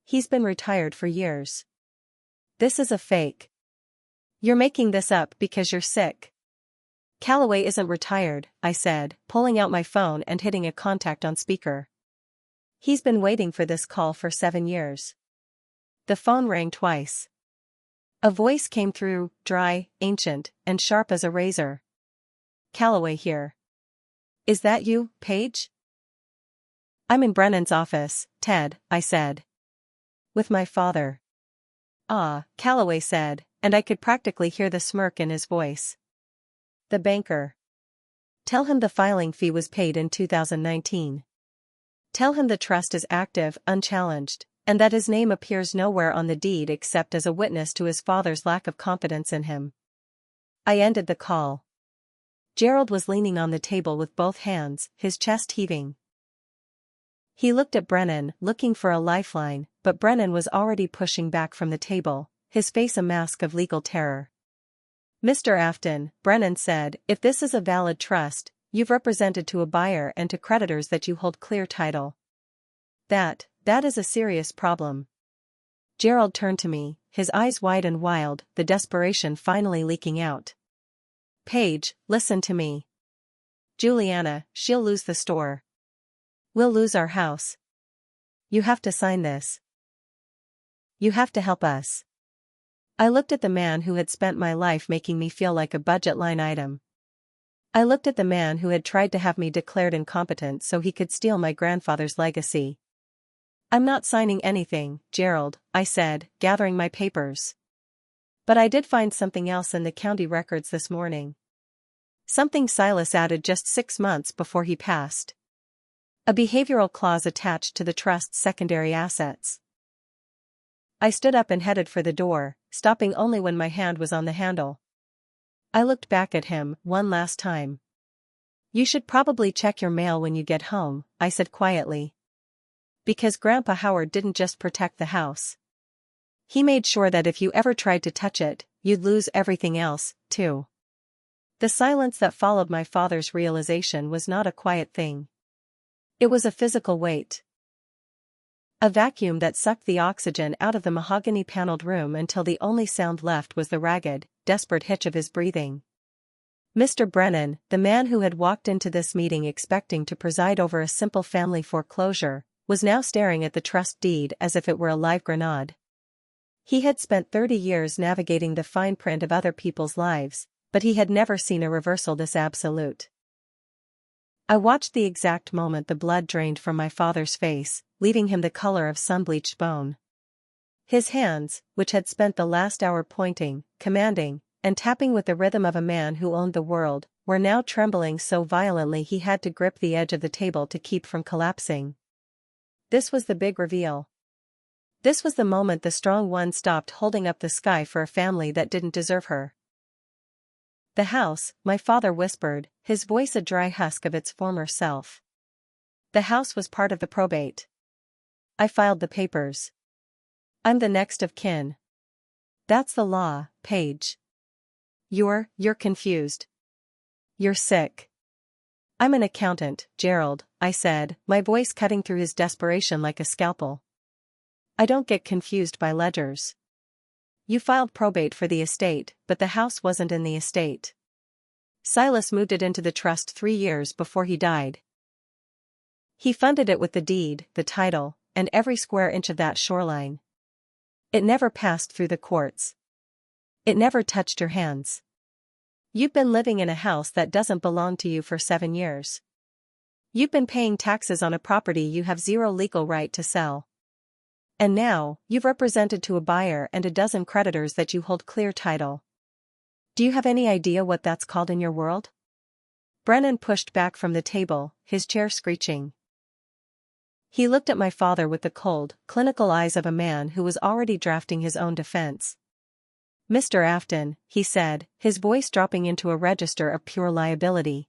He's been retired for years. This is a fake. You're making this up because you're sick. Calloway isn't retired, I said, pulling out my phone and hitting a contact on speaker. He's been waiting for this call for 7 years. The phone rang twice. A voice came through, dry, ancient, and sharp as a razor. Calloway here. Is that you, Paige? I'm in Brennan's office, Ted, I said. With my father. Ah, Calloway said, and I could practically hear the smirk in his voice. The banker. Tell him the filing fee was paid in 2019. Tell him the trust is active, unchallenged, and that his name appears nowhere on the deed except as a witness to his father's lack of confidence in him. I ended the call. Gerald was leaning on the table with both hands, his chest heaving. He looked at Brennan, looking for a lifeline, but Brennan was already pushing back from the table, his face a mask of legal terror. Mr. Afton, Brennan said, if this is a valid trust, you've represented to a buyer and to creditors that you hold clear title. That is a serious problem. Gerald turned to me, his eyes wide and wild, the desperation finally leaking out. Paige, listen to me. Julianna, she'll lose the store. We'll lose our house. You have to sign this. You have to help us. I looked at the man who had spent my life making me feel like a budget line item. I looked at the man who had tried to have me declared incompetent so he could steal my grandfather's legacy. I'm not signing anything, Gerald, I said, gathering my papers. But I did find something else in the county records this morning. Something Silas added just 6 months before he passed. A behavioral clause attached to the trust's secondary assets. I stood up and headed for the door, stopping only when my hand was on the handle. I looked back at him, one last time. You should probably check your mail when you get home, I said quietly. Because Grandpa Howard didn't just protect the house. He made sure that if you ever tried to touch it, you'd lose everything else, too. The silence that followed my father's realization was not a quiet thing. It was a physical weight. A vacuum that sucked the oxygen out of the mahogany-paneled room until the only sound left was the ragged, desperate hitch of his breathing. Mr. Brennan, the man who had walked into this meeting expecting to preside over a simple family foreclosure, was now staring at the trust deed as if it were a live grenade. He had spent 30 years navigating the fine print of other people's lives, but he had never seen a reversal this absolute. I watched the exact moment the blood drained from my father's face, leaving him the color of sun-bleached bone. His hands, which had spent the last hour pointing, commanding, and tapping with the rhythm of a man who owned the world, were now trembling so violently he had to grip the edge of the table to keep from collapsing. This was the big reveal. This was the moment the strong one stopped holding up the sky for a family that didn't deserve her. The house, my father whispered, his voice a dry husk of its former self. The house was part of the probate. I filed the papers. I'm the next of kin. That's the law, Paige. You're confused. You're sick. I'm an accountant, Gerald, I said, my voice cutting through his desperation like a scalpel. I don't get confused by ledgers. You filed probate for the estate, but the house wasn't in the estate. Silas moved it into the trust 3 years before he died. He funded it with the deed, the title, and every square inch of that shoreline. It never passed through the courts. It never touched your hands. You've been living in a house that doesn't belong to you for 7 years. You've been paying taxes on a property you have zero legal right to sell. And now, you've represented to a buyer and a dozen creditors that you hold clear title. Do you have any idea what that's called in your world? Brennan pushed back from the table, his chair screeching. He looked at my father with the cold, clinical eyes of a man who was already drafting his own defense. Mr. Afton, he said, his voice dropping into a register of pure liability.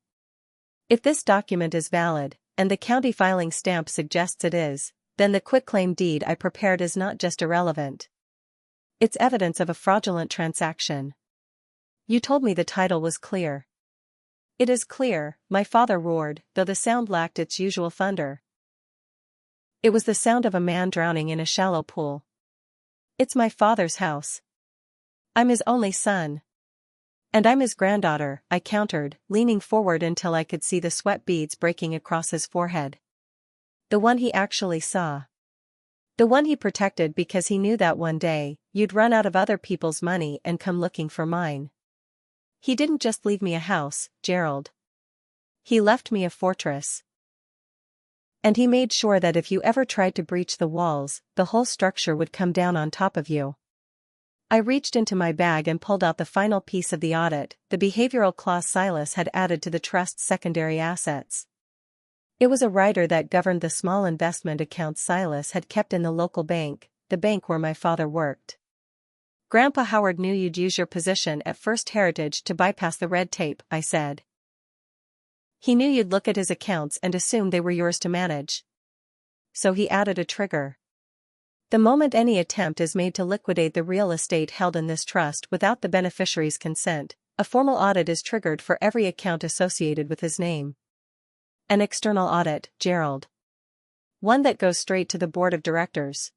If this document is valid, and the county filing stamp suggests it is, then the quitclaim deed I prepared is not just irrelevant. It's evidence of a fraudulent transaction. You told me the title was clear. It is clear, my father roared, though the sound lacked its usual thunder. It was the sound of a man drowning in a shallow pool. It's my father's house. I'm his only son. And I'm his granddaughter, I countered, leaning forward until I could see the sweat beads breaking across his forehead. The one he actually saw. The one he protected because he knew that one day, you'd run out of other people's money and come looking for mine. He didn't just leave me a house, Gerald. He left me a fortress. And he made sure that if you ever tried to breach the walls, the whole structure would come down on top of you. I reached into my bag and pulled out the final piece of the audit, the behavioral clause Silas had added to the trust's secondary assets. It was a rider that governed the small investment accounts Silas had kept in the local bank, the bank where my father worked. Grandpa Howard knew you'd use your position at First Heritage to bypass the red tape, I said. He knew you'd look at his accounts and assume they were yours to manage. So he added a trigger. The moment any attempt is made to liquidate the real estate held in this trust without the beneficiary's consent, a formal audit is triggered for every account associated with his name. An external audit, Gerald. One that goes straight to the board of directors.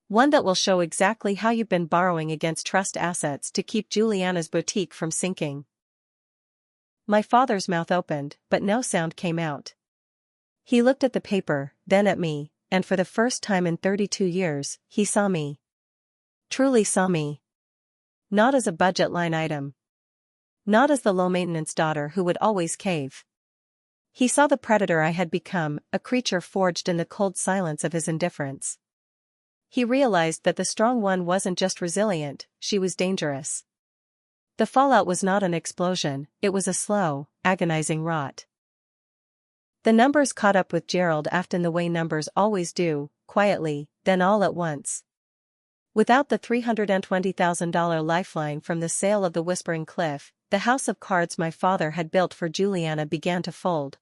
One that will show exactly how you've been borrowing against trust assets to keep Julianna's boutique from sinking. My father's mouth opened, but no sound came out. He looked at the paper, then at me, and for the first time in 32 years, he saw me. Truly saw me. Not as a budget line item. Not as the low-maintenance daughter who would always cave. He saw the predator I had become, a creature forged in the cold silence of his indifference. He realized that the strong one wasn't just resilient, she was dangerous. The fallout was not an explosion, it was a slow, agonizing rot. The numbers caught up with Gerald Afton the way numbers always do, quietly, then all at once. Without the $320,000 lifeline from the sale of the Whispering Cliff, the house of cards my father had built for Julianna began to fold.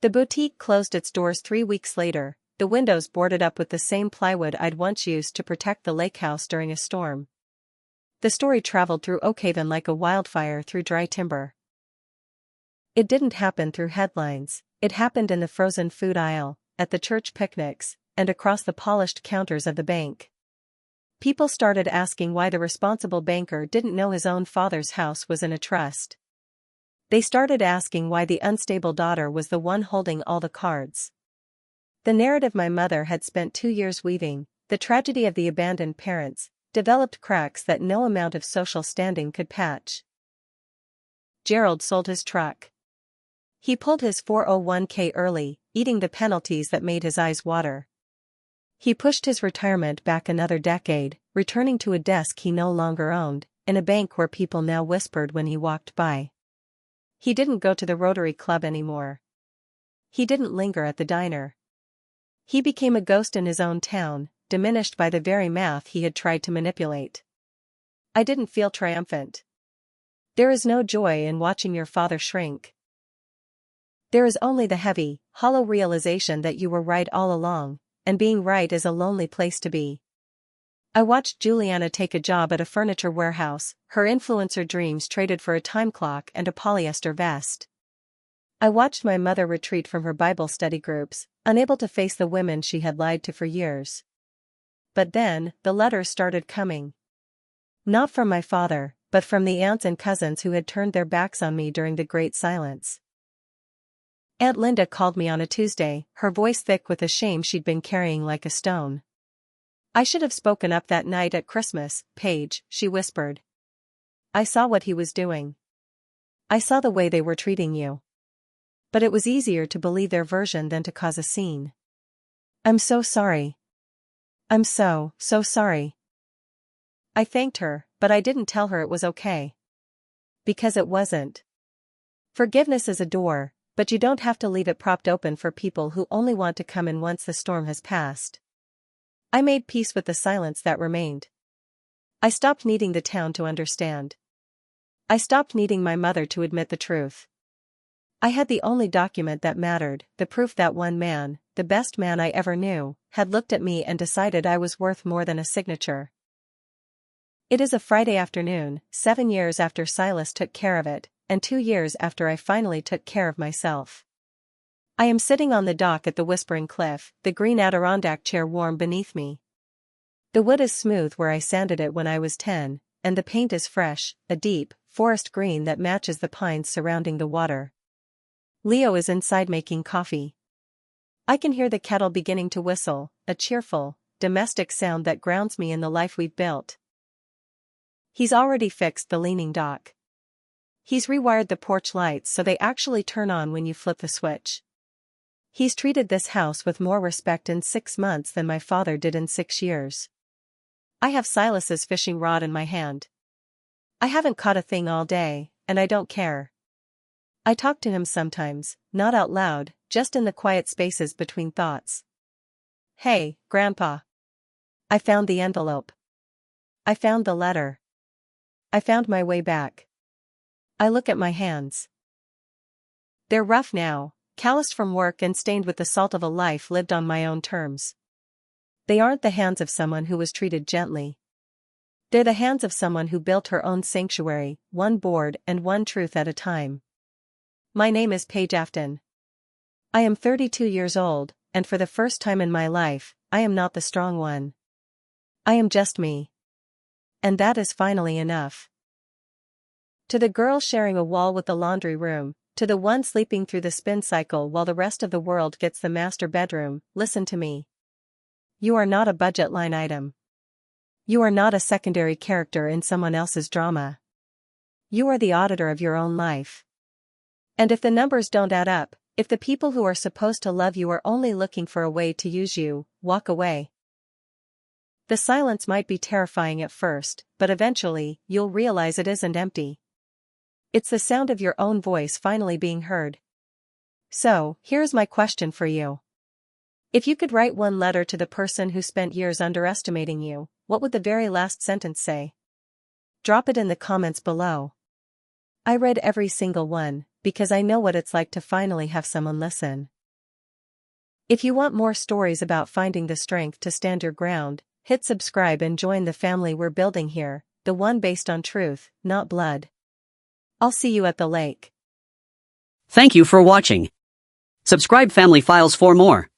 The boutique closed its doors 3 weeks later, the windows boarded up with the same plywood I'd once used to protect the lake house during a storm. The story traveled through Oakhaven like a wildfire through dry timber. It didn't happen through headlines, it happened in the frozen food aisle, at the church picnics, and across the polished counters of the bank. People started asking why the responsible banker didn't know his own father's house was in a trust. They started asking why the unstable daughter was the one holding all the cards. The narrative my mother had spent 2 years weaving, the tragedy of the abandoned parents, developed cracks that no amount of social standing could patch. Gerald sold his truck. He pulled his 401k early, eating the penalties that made his eyes water. He pushed his retirement back another decade, returning to a desk he no longer owned, in a bank where people now whispered when he walked by. He didn't go to the Rotary Club anymore. He didn't linger at the diner. He became a ghost in his own town, diminished by the very math he had tried to manipulate. I didn't feel triumphant. There is no joy in watching your father shrink. There is only the heavy, hollow realization that you were right all along, and being right is a lonely place to be. I watched Julianna take a job at a furniture warehouse, her influencer dreams traded for a time clock and a polyester vest. I watched my mother retreat from her Bible study groups, unable to face the women she had lied to for years. But then, the letters started coming. Not from my father, but from the aunts and cousins who had turned their backs on me during the Great Silence. Aunt Linda called me on a Tuesday, her voice thick with a shame she'd been carrying like a stone. I should have spoken up that night at Christmas, Paige, she whispered. I saw what he was doing. I saw the way they were treating you. But it was easier to believe their version than to cause a scene. I'm so sorry. I'm so sorry. I thanked her, but I didn't tell her it was okay. Because it wasn't. Forgiveness is a door, but you don't have to leave it propped open for people who only want to come in once the storm has passed. I made peace with the silence that remained. I stopped needing the town to understand. I stopped needing my mother to admit the truth. I had the only document that mattered, the proof that one man, the best man I ever knew, had looked at me and decided I was worth more than a signature. It is a Friday afternoon, 7 years after Silas took care of it, and 2 years after I finally took care of myself. I am sitting on the dock at the Whispering Cliff, the green Adirondack chair warm beneath me. The wood is smooth where I sanded it when I was 10, and the paint is fresh, a deep, forest green that matches the pines surrounding the water. Leo is inside making coffee. I can hear the kettle beginning to whistle, a cheerful, domestic sound that grounds me in the life we've built. He's already fixed the leaning dock. He's rewired the porch lights so they actually turn on when you flip the switch. He's treated this house with more respect in 6 months than my father did in 6 years. I have Silas's fishing rod in my hand. I haven't caught a thing all day, and I don't care. I talk to him sometimes, not out loud, just in the quiet spaces between thoughts. Hey, Grandpa. I found the envelope. I found the letter. I found my way back. I look at my hands. They're rough now, calloused from work and stained with the salt of a life lived on my own terms. They aren't the hands of someone who was treated gently. They're the hands of someone who built her own sanctuary, one board and one truth at a time. My name is Paige Afton. I am 32 years old, and for the first time in my life, I am not the strong one. I am just me. And that is finally enough. To the girl sharing a wall with the laundry room, to the one sleeping through the spin cycle while the rest of the world gets the master bedroom, listen to me. You are not a budget line item. You are not a secondary character in someone else's drama. You are the auditor of your own life. And if the numbers don't add up, if the people who are supposed to love you are only looking for a way to use you, walk away. The silence might be terrifying at first, but eventually, you'll realize it isn't empty. It's the sound of your own voice finally being heard. So, here's my question for you. If you could write one letter to the person who spent years underestimating you, what would the very last sentence say? Drop it in the comments below. I read every single one, because I know what it's like to finally have someone listen. If you want more stories about finding the strength to stand your ground, hit subscribe and join the family we're building here, the one based on truth, not blood. I'll see you at the lake. Thank you for watching. Subscribe Family Files for more.